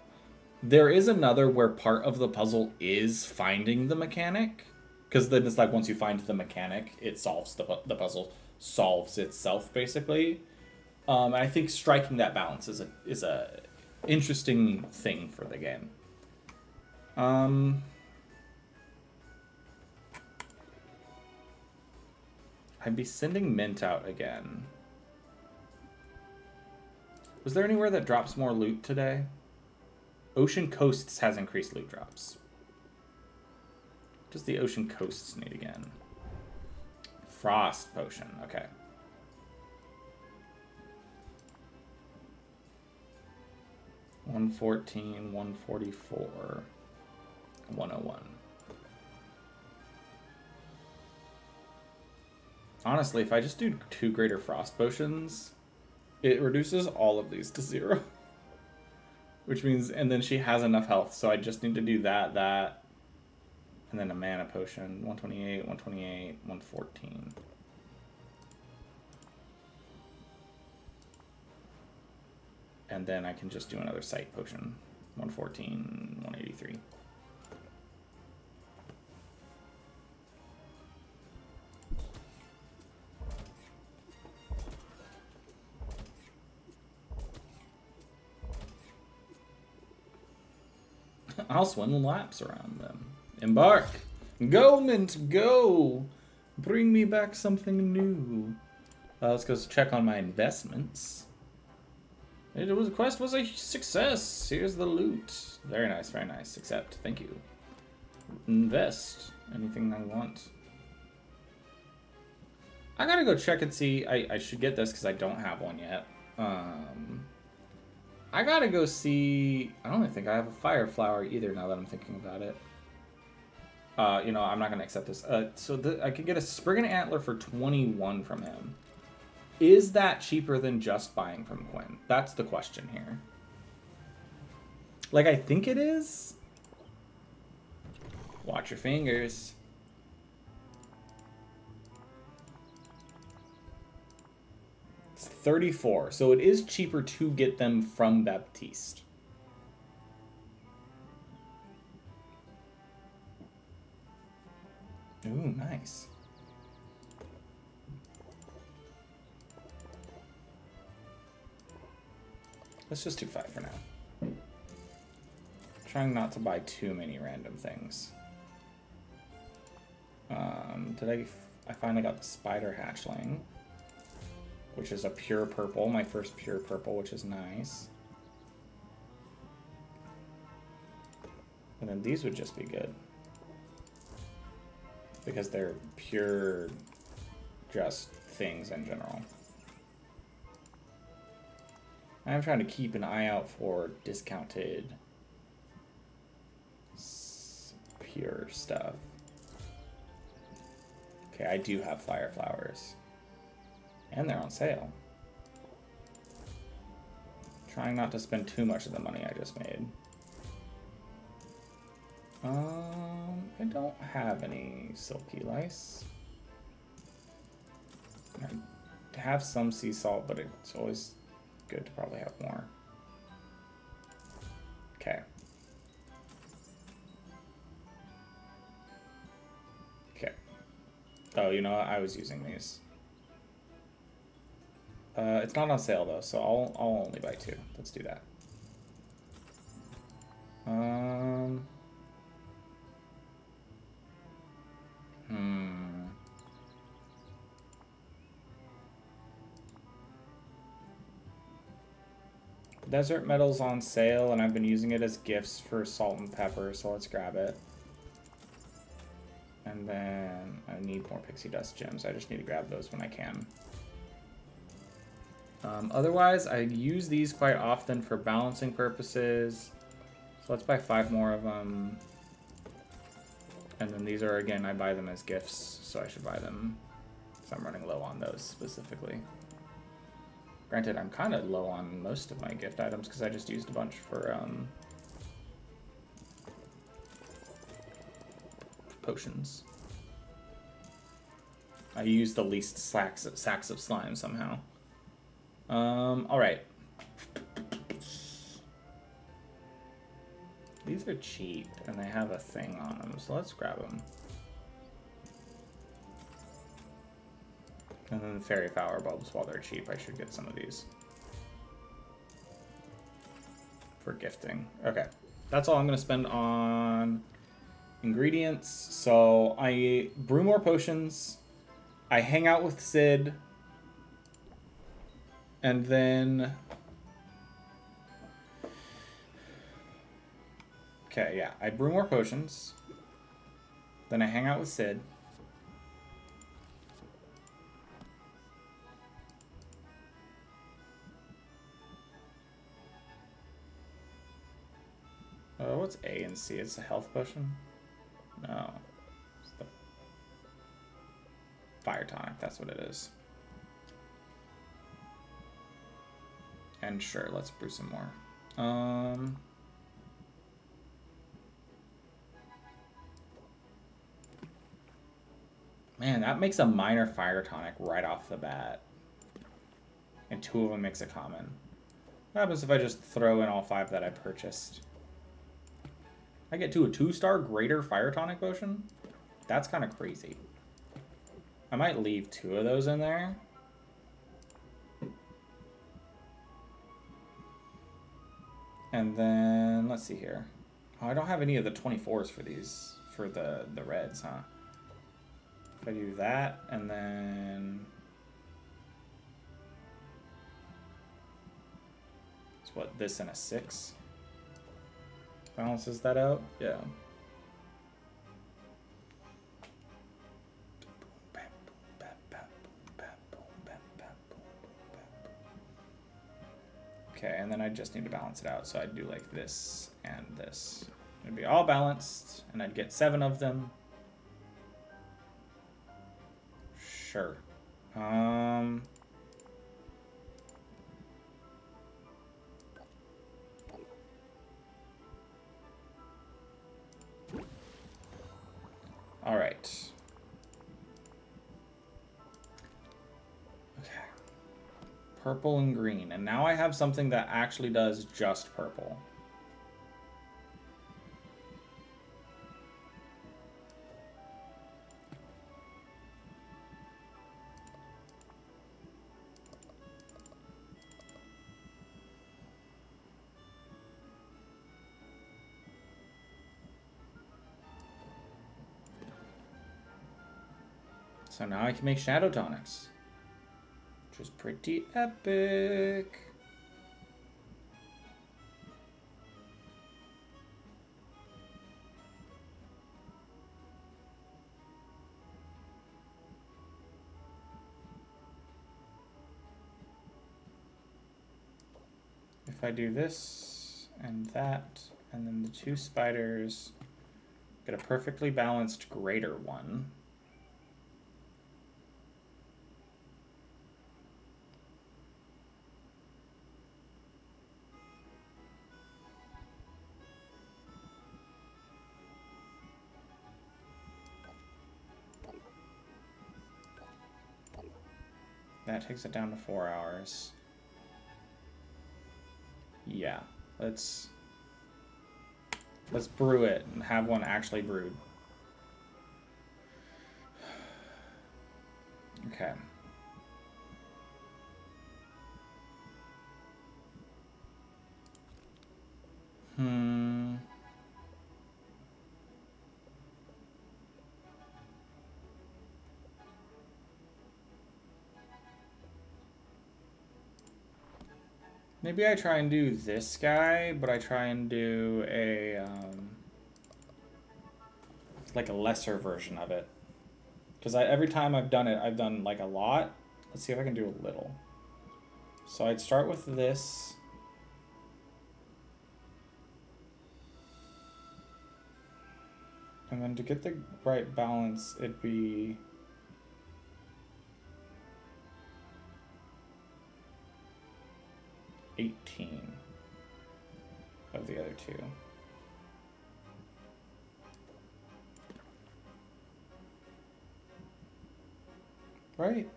There is another where part of the puzzle is finding the mechanic. Because then it's like once you find the mechanic, it solves the puzzle solves itself basically. And I think striking that balance is a interesting thing for the game. I'd be sending mint out again. Was there anywhere that drops more loot today? Ocean Coasts has increased loot drops. What does the Ocean Coasts need again? Frost Potion, okay. $114, $144, $101. Honestly, if I just do 2 greater frost potions, it reduces all of these to 0. Which means, and then she has enough health, so I just need to do that, and then a mana potion. 128, 128, 114. And then I can just do another sight potion. 114, 183. I'll swim laps around them. Embark! Go, Mint, go! Bring me back something new. Let's go check on my investments. Quest was a success. Here's the loot. Very nice, very nice. Accept. Thank you. Invest. Anything I want. I gotta go check and see. I should get this because I don't have one yet. I gotta go see. I don't even think I have a fire flower either now that I'm thinking about it. You know, I'm not gonna accept this. So I could get a Spriggan Antler for 21 from him. Is that cheaper than just buying from Quinn? That's the question here. Like, I think it is. Watch your fingers. It's 34, so it is cheaper to get them from Baptiste. Ooh, nice. Let's just do 5 for now. Trying not to buy too many random things. I finally got the Spider Hatchling, which is a pure purple, my first pure purple, which is nice. And then these would just be good, because they're pure, just things in general. I'm trying to keep an eye out for discounted pure stuff. Okay, I do have fire flowers. And they're on sale. Trying not to spend too much of the money I just made. I don't have any silky lice. I have some sea salt, but it's always good to probably have more. Okay. Okay. Oh, you know what? I was using these. It's not on sale though, so I'll only buy 2. Let's do that. Desert Metal's on sale, and I've been using it as gifts for salt and pepper, so let's grab it. And then I need more pixie dust gems. I just need to grab those when I can. Otherwise, I use these quite often for balancing purposes. So let's buy 5 more of them. And then these are, again, I buy them as gifts, so I should buy them. So I'm running low on those specifically. Granted, I'm kind of low on most of my gift items because I just used a bunch for potions. I used the least sacks of slime somehow. Alright. These are cheap, and they have a thing on them, so let's grab them. And then the fairy flower bulbs, while they're cheap, I should get some of these. For gifting. Okay. That's all I'm going to spend on ingredients. So I brew more potions. I hang out with Sid. And then... Okay, yeah. I brew more potions. Then I hang out with Sid. What's A and C? It's a health potion? No. It's the fire tonic. That's what it is. And sure, let's brew some more. Man, that makes a minor fire tonic right off the bat. And 2 of them makes a common. What happens if I just throw in all 5 that I purchased? I get to a 2-star greater fire tonic potion? That's kind of crazy. I might leave 2 of those in there. And then, let's see here. Oh, I don't have any of the 24s for these, for the reds, huh? If I do that, and then... It's what, this and a 6? Balances that out? Yeah. Okay, and then I just need to balance it out. So I'd do like this and this. It'd be all balanced, and I'd get 7 of them. Sure. All right. Okay. Purple and green. And now I have something that actually does just purple. So now I can make shadow tonics, which is pretty epic. If I do this and that, and then the 2 spiders, get a perfectly balanced greater one. That takes it down to 4 hours. Yeah, let's brew it and have one actually brewed. Okay. Maybe I try and do this guy, but I try and do a, like a lesser version of it. Because every time I've done it, I've done like a lot. Let's see if I can do a little. So I'd start with this. And then to get the right balance, it'd be... $18 of the other 2. Right?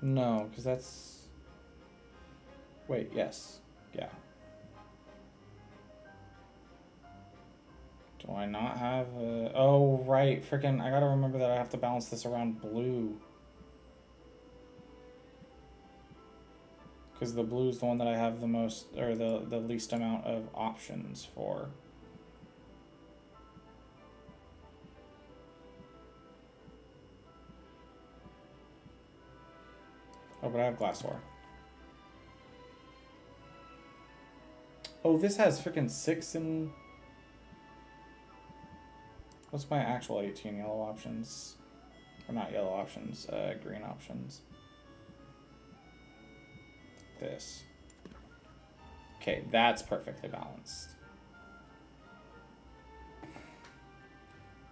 No, because that's... Wait, yes. Yeah. Do I not have a... Oh, right. Frickin', I gotta remember that I have to balance this around blue. Because the blue is the one that I have the most, or the least amount of options for. Oh, but I have glassware. Oh, this has freaking 6 in... What's my actual 18 yellow options? Or not yellow options, green options. This. Okay, that's perfectly balanced.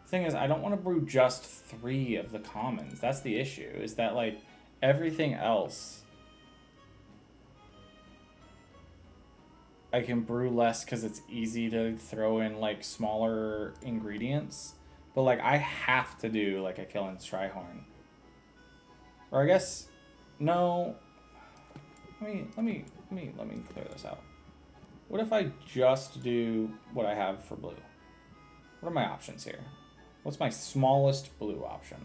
Thing is, I don't want to brew just 3 of the commons. That's the issue, is that, like, everything else I can brew less because it's easy to throw in, like, smaller ingredients. But, like, I have to do, like, a Killen's Trihorn. Or I guess, no. Let me clear this out. What if I just do what I have for blue? What are my options here? What's my smallest blue option?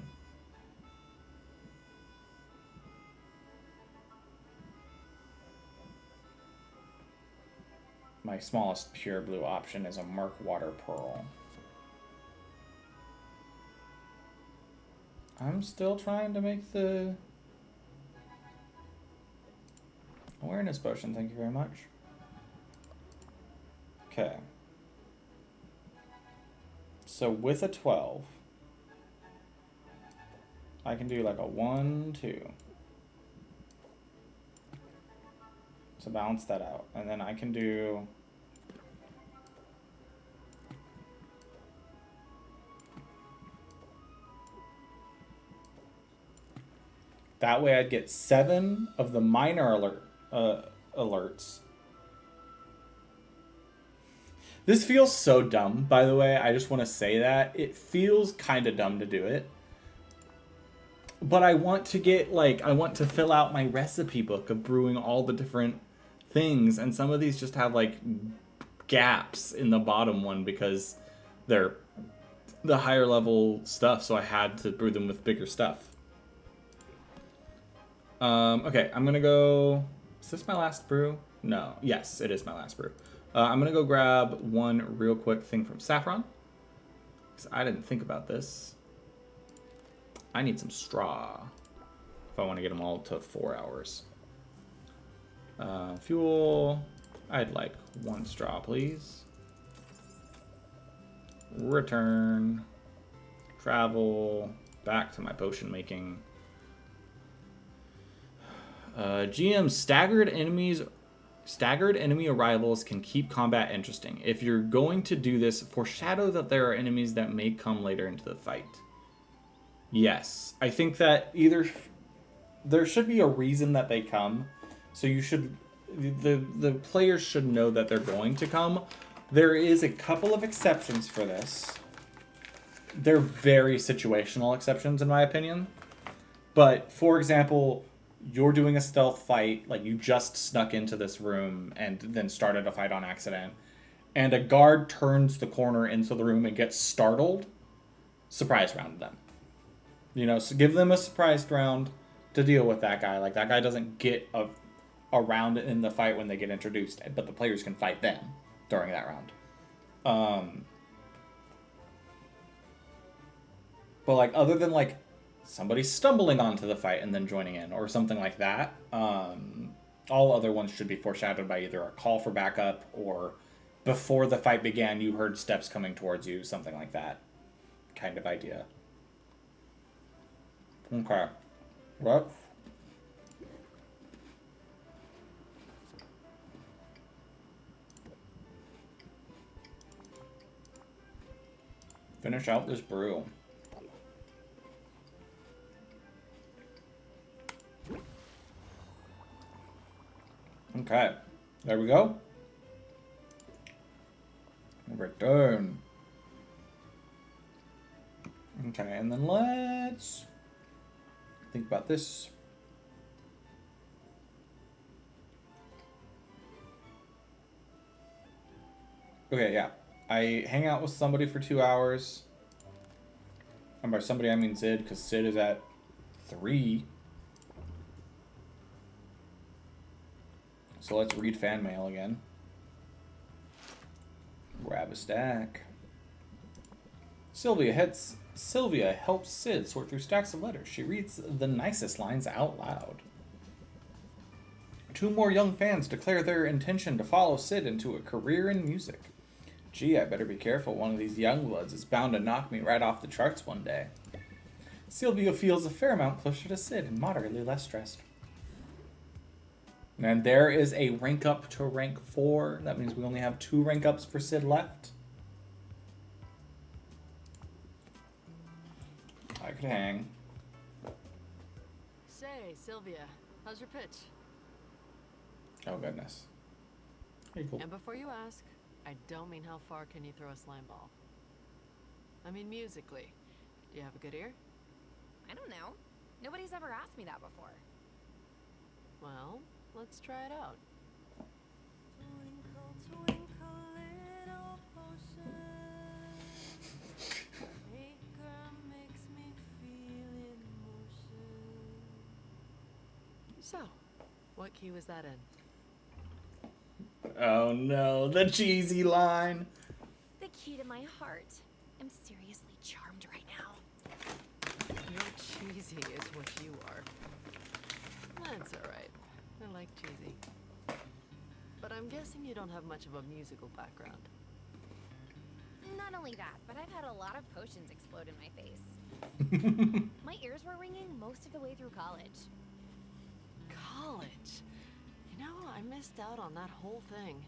My smallest pure blue option is a Murkwater Pearl. I'm still trying to make the awareness potion, thank you very much. Okay. So with a 12, I can do like a 1, 2. So balance that out. And then I can do... That way I'd get 7 of the minor alerts. This feels so dumb, by the way. I just want to say that. It feels kind of dumb to do it. But I want to get, like, I want to fill out my recipe book of brewing all the different things. And some of these just have, like, gaps in the bottom one because they're the higher level stuff. So I had to brew them with bigger stuff. Okay, I'm going to go... Is this my last brew? No. Yes, it is my last brew. I'm going to go grab one real quick thing from Saffron. Because I didn't think about this. I need some straw. If I want to get them all to 4 hours. Fuel. I'd like 1 straw, please. Return. Travel. Back to my potion making. GM, staggered enemy arrivals can keep combat interesting. If you're going to do this, foreshadow that there are enemies that may come later into the fight. Yes, I think that either there should be a reason that they come, so you should the players should know that they're going to come. There is a couple of exceptions for this. They're very situational exceptions in my opinion. But for example, you're doing a stealth fight, like you just snuck into this room and then started a fight on accident, and a guard turns the corner into the room and gets startled, surprise round them. You know, so give them a surprise round to deal with that guy. Like, that guy doesn't get a round in the fight when they get introduced, but the players can fight them during that round. But, like, other than, like, somebody stumbling onto the fight and then joining in or something like that, all other ones should be foreshadowed by either a call for backup or before the fight began you heard steps coming towards you, something like that kind of idea. Okay. What? Finish out this brew. Okay, there we go. Return. Okay, and then let's think about this. Okay, yeah. I hang out with somebody for 2 hours. And by somebody I mean Sid, because Sid is at 3. So let's read fan mail again. Grab a stack. Sylvia helps Sid sort through stacks of letters. She reads the nicest lines out loud. 2 more young fans declare their intention to follow Sid into a career in music. Gee, I better be careful. One of these young bloods is bound to knock me right off the charts one day. Sylvia feels a fair amount closer to Sid and moderately less stressed. And there is a rank up to rank 4. That means we only have 2 rank ups for Sid left. I could hang. Say, Sylvia, how's your pitch? Oh, goodness. Pretty cool. And before you ask, I don't mean how far can you throw a slime ball. I mean musically. Do you have a good ear? I don't know. Nobody's ever asked me that before. Well, let's try it out. Twinkle, twinkle, little ocean. Maker makes me feel emotion. So, what key was that in? Oh no, the cheesy line. The key to my heart. I'm seriously charmed right now. You're cheesy is what you are. That's alright. I like cheesy. But I'm guessing you don't have much of a musical background. Not only that, but I've had a lot of potions explode in my face. My ears were ringing most of the way through college. College? You know, I missed out on that whole thing.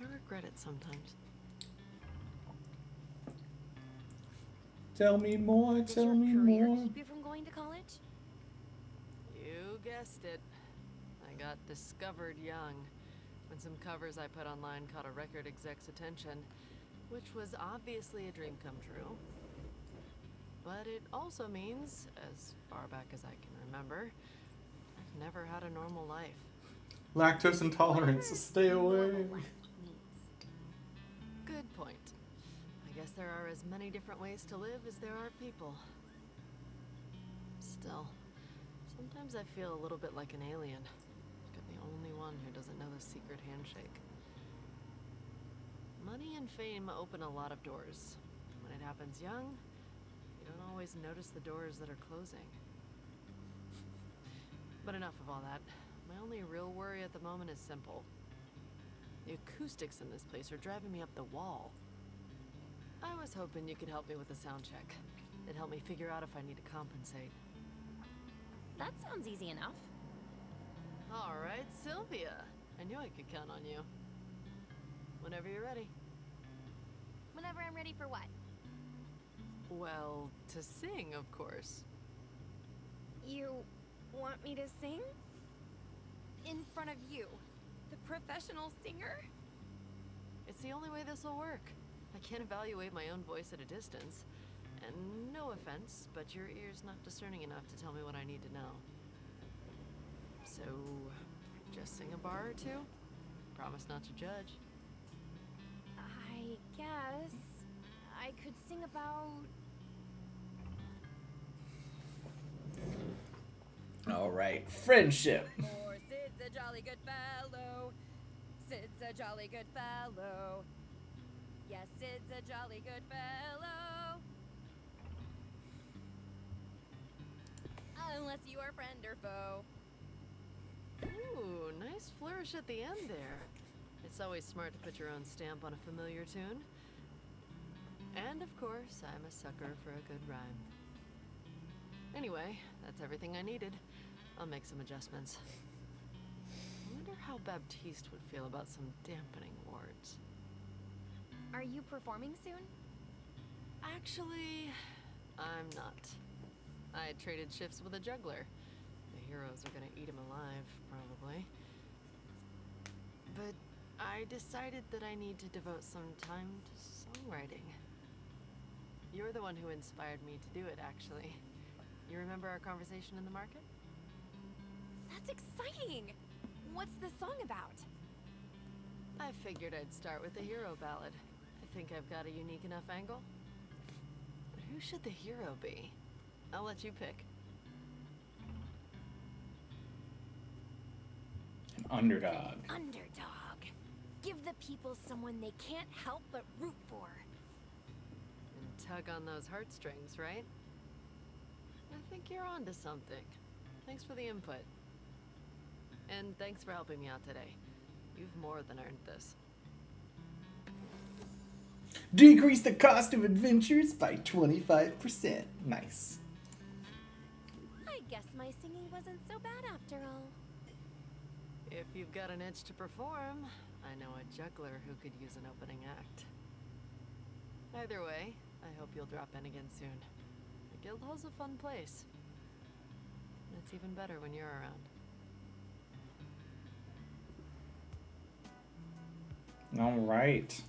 I regret it sometimes. Tell me more, Did tell your me career more. keep you from going to college? You guessed it. I got discovered young when some covers I put online caught a record exec's attention, which was obviously a dream come true. But it also means, as far back as I can remember, I've never had a normal life. Lactose intolerance, stay away. Good point. I guess there are as many different ways to live as there are people. Still, sometimes I feel a little bit like an alien. Like I'm the only one who doesn't know the secret handshake. Money and fame open a lot of doors. When it happens young, you don't always notice the doors that are closing. But enough of all that. My only real worry at the moment is simple. The acoustics in this place are driving me up the wall. I was hoping you could help me with a sound check. It'd help me figure out if I need to compensate. That sounds easy enough. All right, Sylvia. I knew I could count on you. Whenever you're ready. Whenever I'm ready for what? Well, to sing, of course. You want me to sing? In front of you, the professional singer? It's the only way this will work. I can't evaluate my own voice at a distance. And no offense, but your ear's not discerning enough to tell me what I need to know. So, just sing a bar or two? Promise not to judge. I guess I could sing about... All right, friendship. For Sid's a jolly good fellow. Sid's a jolly good fellow. Yes, Sid's a jolly good fellow. Unless you are friend or foe. Ooh, nice flourish at the end there. It's always smart to put your own stamp on a familiar tune. And of course, I'm a sucker for a good rhyme. Anyway, that's everything I needed. I'll make some adjustments. I wonder how Baptiste would feel about some dampening words. Are you performing soon? Actually, I'm not. I traded shifts with a juggler. The heroes are gonna eat him alive, probably. But I decided that I need to devote some time to songwriting. You're the one who inspired me to do it, actually. You remember our conversation in the market? That's exciting! What's the song about? I figured I'd start with the hero ballad. I think I've got a unique enough angle. But who should the hero be? I'll let you pick. Underdog. Underdog. Give the people someone they can't help but root for. And tug on those heartstrings, right? I think you're onto something. Thanks for the input. And thanks for helping me out today. You've more than earned this. Decrease the cost of adventures by 25%. Nice. I guess my singing wasn't so bad after all. If you've got an itch to perform, I know a juggler who could use an opening act. Either way, I hope you'll drop in again soon. The guild hall's a fun place. And it's even better when you're around. All right.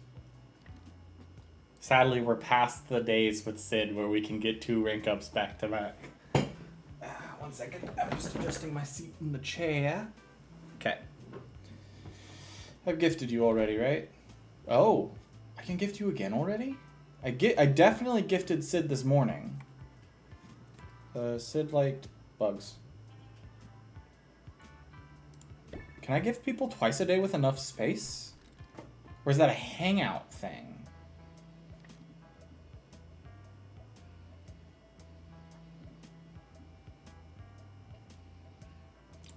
Sadly, we're past the days with Sid where we can get 2 rank ups back to back. 1 second. I'm just adjusting my seat in the chair. Okay. I've gifted you already, right? Oh, I can gift you again already? I definitely gifted Sid this morning. Sid liked bugs. Can I gift people twice a day with enough space? Or is that a hangout thing?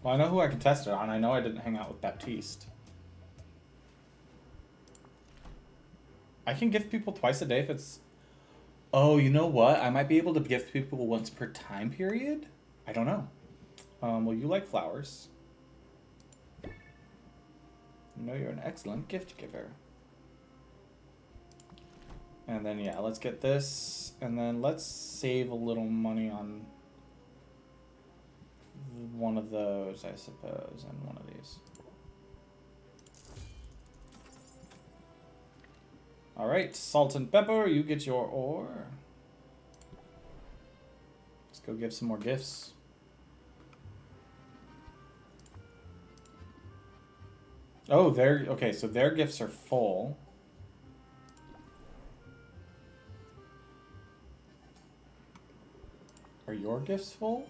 Well, I know who I can test it on. I know I didn't hang out with Baptiste. I can gift people twice a day if it's... Oh, you know what? I might be able to gift people once per time period? I don't know. Well, you like flowers. You know you're an excellent gift giver. And then, yeah, let's get this. And then let's save a little money on one of those, I suppose, and one of these. All right, salt and pepper, you get your ore. Let's go give some more gifts. Oh, okay, so their gifts are full. Are your gifts full?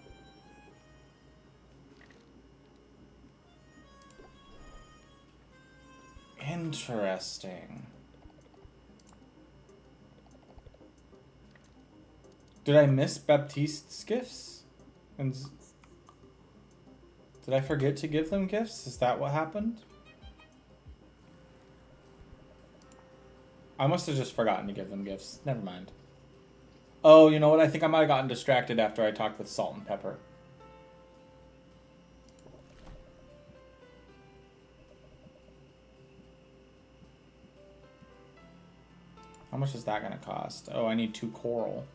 Interesting. Did I miss Baptiste's gifts? And did I forget to give them gifts? Is that what happened? I must have just forgotten to give them gifts. Never mind. Oh, you know what? I think I might have gotten distracted after I talked with Salt and Pepper. How much is that going to cost? Oh, I need 2 coral.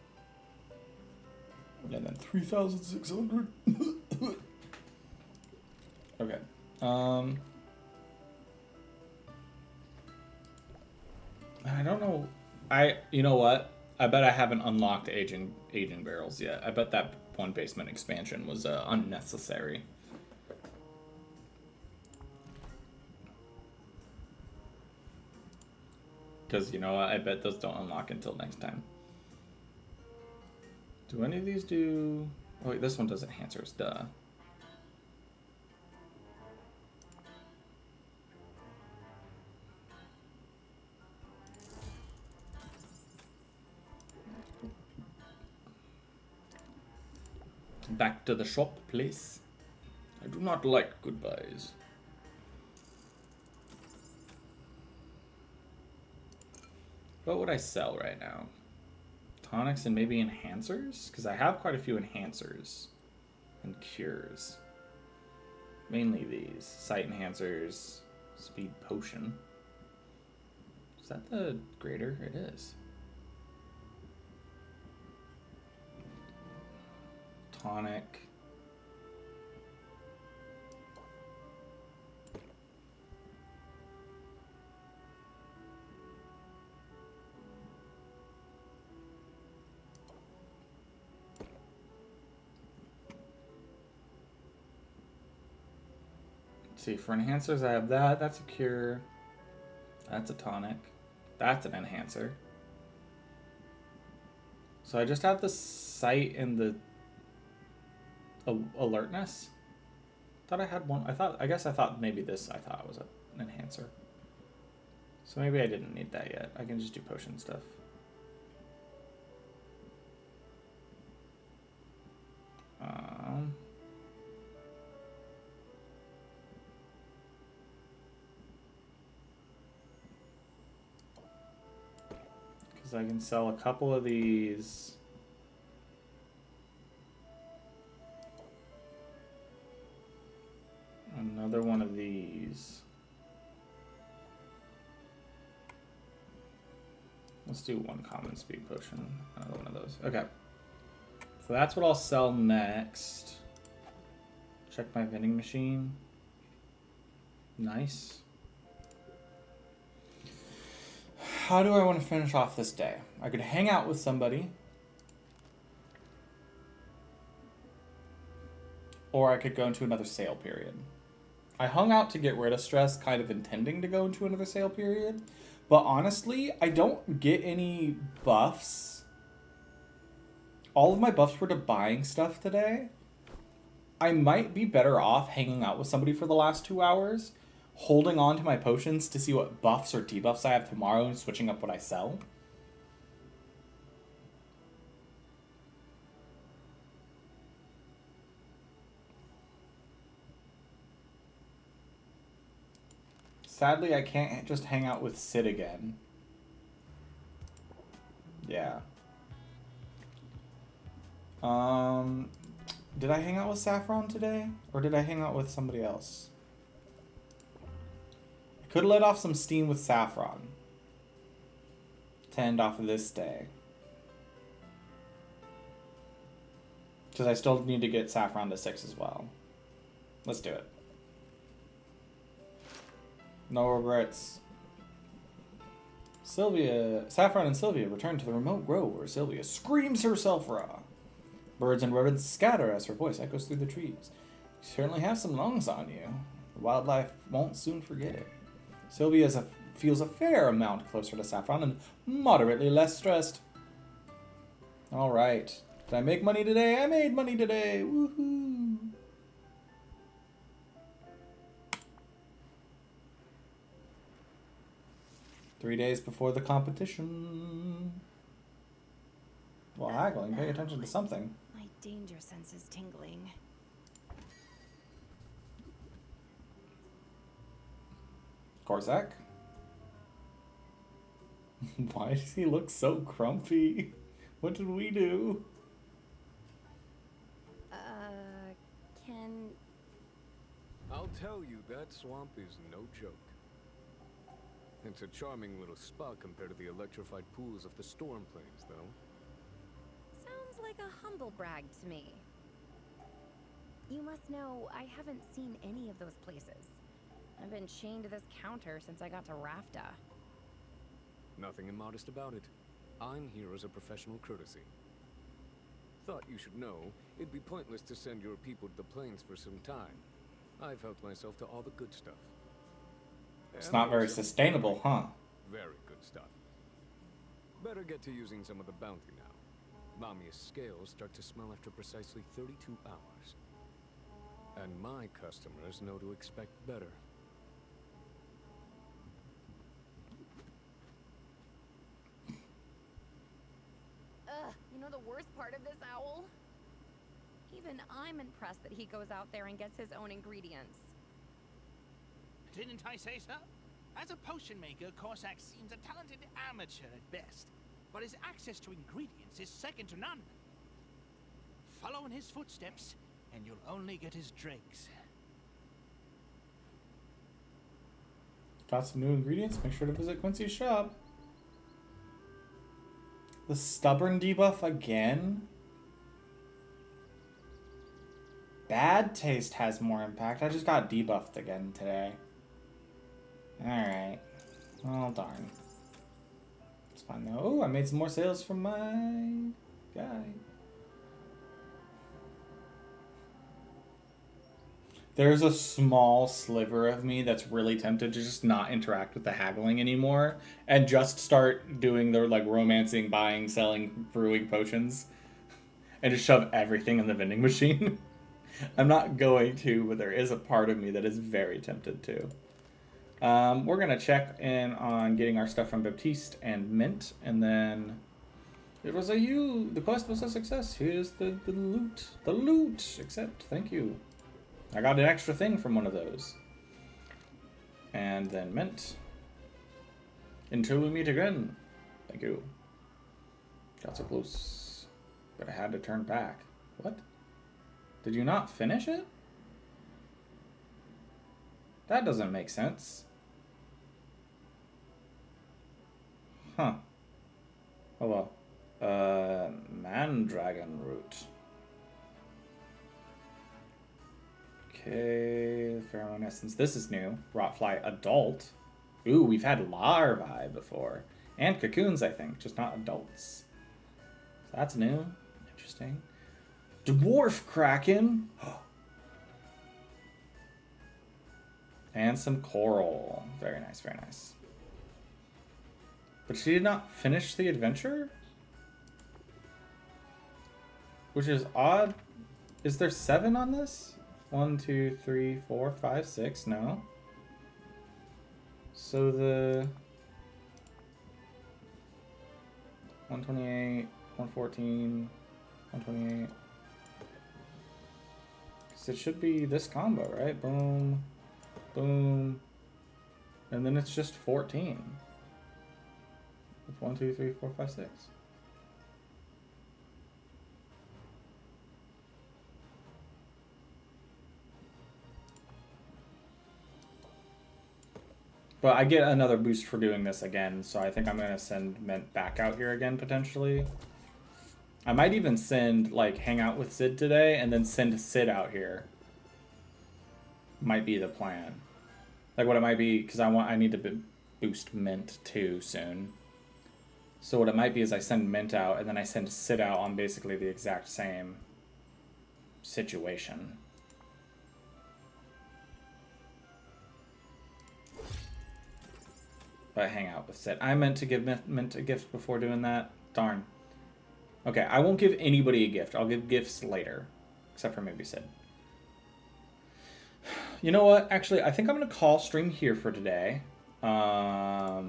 And then 3,600. Okay. I don't know. You know what? I bet I haven't unlocked aging barrels yet. I bet that one basement expansion was unnecessary. Because, you know what? I bet those don't unlock until next time. Do any of these do... Oh, wait, this one does enhancers. Duh. Back to the shop, please. I do not like goodbyes. What would I sell right now? Tonics and maybe enhancers? Because I have quite a few enhancers and cures. Mainly these. Sight enhancers, speed potion. Is that the greater? It is. Tonic. See, for enhancers, I have that. That's a cure. That's a tonic. That's an enhancer. So I just have the sight and the alertness. Thought I had one. I guess I thought maybe this was an enhancer. So maybe I didn't need that yet. I can just do potion stuff. Because I can sell a couple of these. Another one of these. Let's do one common speed potion. Another one of those. Okay. So that's what I'll sell next. Check my vending machine. Nice. How do I want to finish off this day? I could hang out with somebody. Or I could go into another sale period. I hung out to get rid of stress, kind of intending to go into another sale period. But honestly, I don't get any buffs. All of my buffs were to buying stuff today. I might be better off hanging out with somebody for the last 2 hours, holding on to my potions to see what buffs or debuffs I have tomorrow and switching up what I sell. Sadly, I can't just hang out with Sid again. Yeah. Did I hang out with Saffron today? Or did I hang out with somebody else? I could let off some steam with Saffron to end off of this day. Because I still need to get Saffron to 6 as well. Let's do it. No regrets. Saffron and Sylvia return to the remote grove where Sylvia screams herself raw. Birds and rodents scatter as her voice echoes through the trees. You certainly have some lungs on you. The wildlife won't soon forget it. Sylvia feels a fair amount closer to Saffron and moderately less stressed. Alright. Did I make money today? I made money today! Woohoo! Three days before the competition. Well, haggling, pay attention to something. My danger sense is tingling. Corsac? Why does he look so grumpy? What did we do? Can... I'll tell you, that swamp is no joke. It's a charming little spot compared to the electrified pools of the Storm Plains, though. Sounds like a humble brag to me. You must know, I haven't seen any of those places. I've been chained to this counter since I got to Rafta. Nothing immodest about it. I'm here as a professional courtesy. Thought you should know, it'd be pointless to send your people to the plains for some time. I've helped myself to all the good stuff. It's not very sustainable, huh? Very good stuff. Better get to using some of the bounty now. Mamia's scales start to smell after precisely 32 hours. And my customers know to expect better. You know the worst part of this, Owl? Even I'm impressed that he goes out there and gets his own ingredients. Didn't I say so? As a potion maker, Corsac seems a talented amateur at best, but his access to ingredients is second to none. Follow in his footsteps, and you'll only get his dregs. Got some new ingredients? Make sure to visit Quincy's shop. The stubborn debuff again? Bad taste has more impact. I just got debuffed again today. Alright. Well, darn. It's fine though. Oh, I made some more sales from my guy. There's a small sliver of me that's really tempted to just not interact with the haggling anymore and just start doing their like romancing, buying, selling, brewing potions and just shove everything in the vending machine. I'm not going to, but there is a part of me that is very tempted to. We're going to check in on getting our stuff from Baptiste and Mint, and then it was the quest was a success. Here's the loot. The loot! Accept, thank you. I got an extra thing from one of those. And then Mint. Until we meet again. Thank you. Got so close, but I had to turn back. What? Did you not finish it? That doesn't make sense. Huh. Oh well. Mandragon root. Okay, pheromone essence. This is new. Rotfly adult. Ooh, we've had larvae before. And cocoons, I think, just not adults. So that's new. Interesting. Dwarf Kraken. And some coral. Very nice, very nice. But she did not finish the adventure? Which is odd. Is there 7 on this? 1, 2, 3, 4, 5, 6. No. So the 128, 114, 128. So it should be this combo, right? Boom, boom. And then it's just 14. With 1, 2, 3, 4, 5, 6. But I get another boost for doing this again, so I think I'm going to send Mint back out here again, potentially. I might even send, like, hang out with Sid today, and then send Sid out here. Might be the plan. Like, what it might be, because I need to boost Mint, too, soon. So what it might be is I send Mint out, and then I send Sid out on basically the exact same situation. But hang out with Sid. I meant to give Mint a gift before doing that. Darn. Okay, I won't give anybody a gift. I'll give gifts later. Except for maybe Sid. You know what? Actually, I think I'm going to call stream here for today. I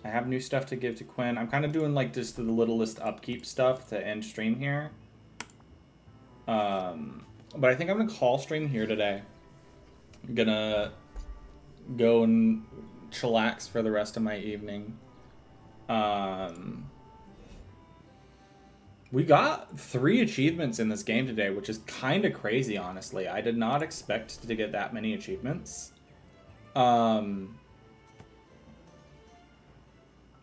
have new stuff to give to Quinn. I'm kind of doing like just the littlest upkeep stuff to end stream here. But I think I'm going to call stream here today. I'm going to go and chillax for the rest of my evening. We got 3 achievements in this game today, which is kind of crazy, honestly. I did not expect to get that many achievements. I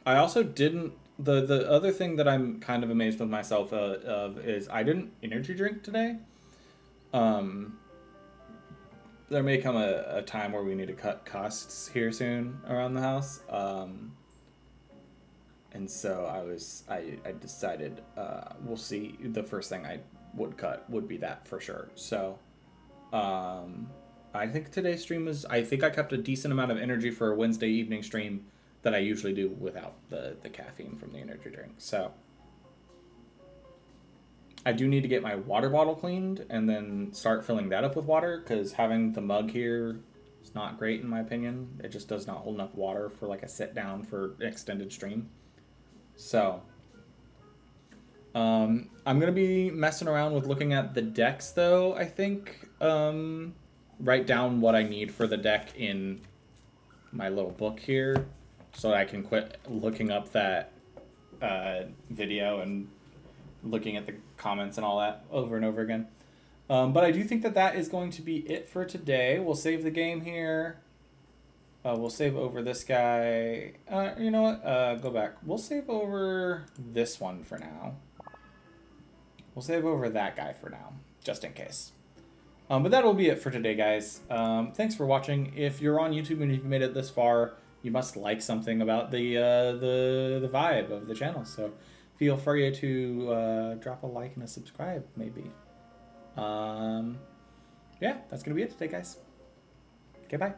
also didn't... The other thing that I'm kind of amazed with myself of is I didn't energy drink today. There may come a time where we need to cut costs here soon around the house. And so I decided, we'll see. The first thing I would cut would be that for sure. So, I think today's stream was, I think I kept a decent amount of energy for a Wednesday evening stream that I usually do without the caffeine from the energy drink. So, I do need to get my water bottle cleaned and then start filling that up with water, because having the mug here is not great in my opinion. It just does not hold enough water for like a sit down for an extended stream. So, I'm going to be messing around with looking at the decks though, I think. Write down what I need for the deck in my little book here so that I can quit looking up that video and looking at the comments and all that over and over again. But I do think that is going to be it for today. We'll save the game here. We'll save over this guy. You know what? Go back. We'll save over this one for now. We'll save over that guy for now, just in case. But that'll be it for today, guys. Thanks for watching. If you're on YouTube and you've made it this far, you must like something about the vibe of the channel. So feel free to drop a like and a subscribe, maybe. Yeah, that's gonna be it today, guys. Okay, bye.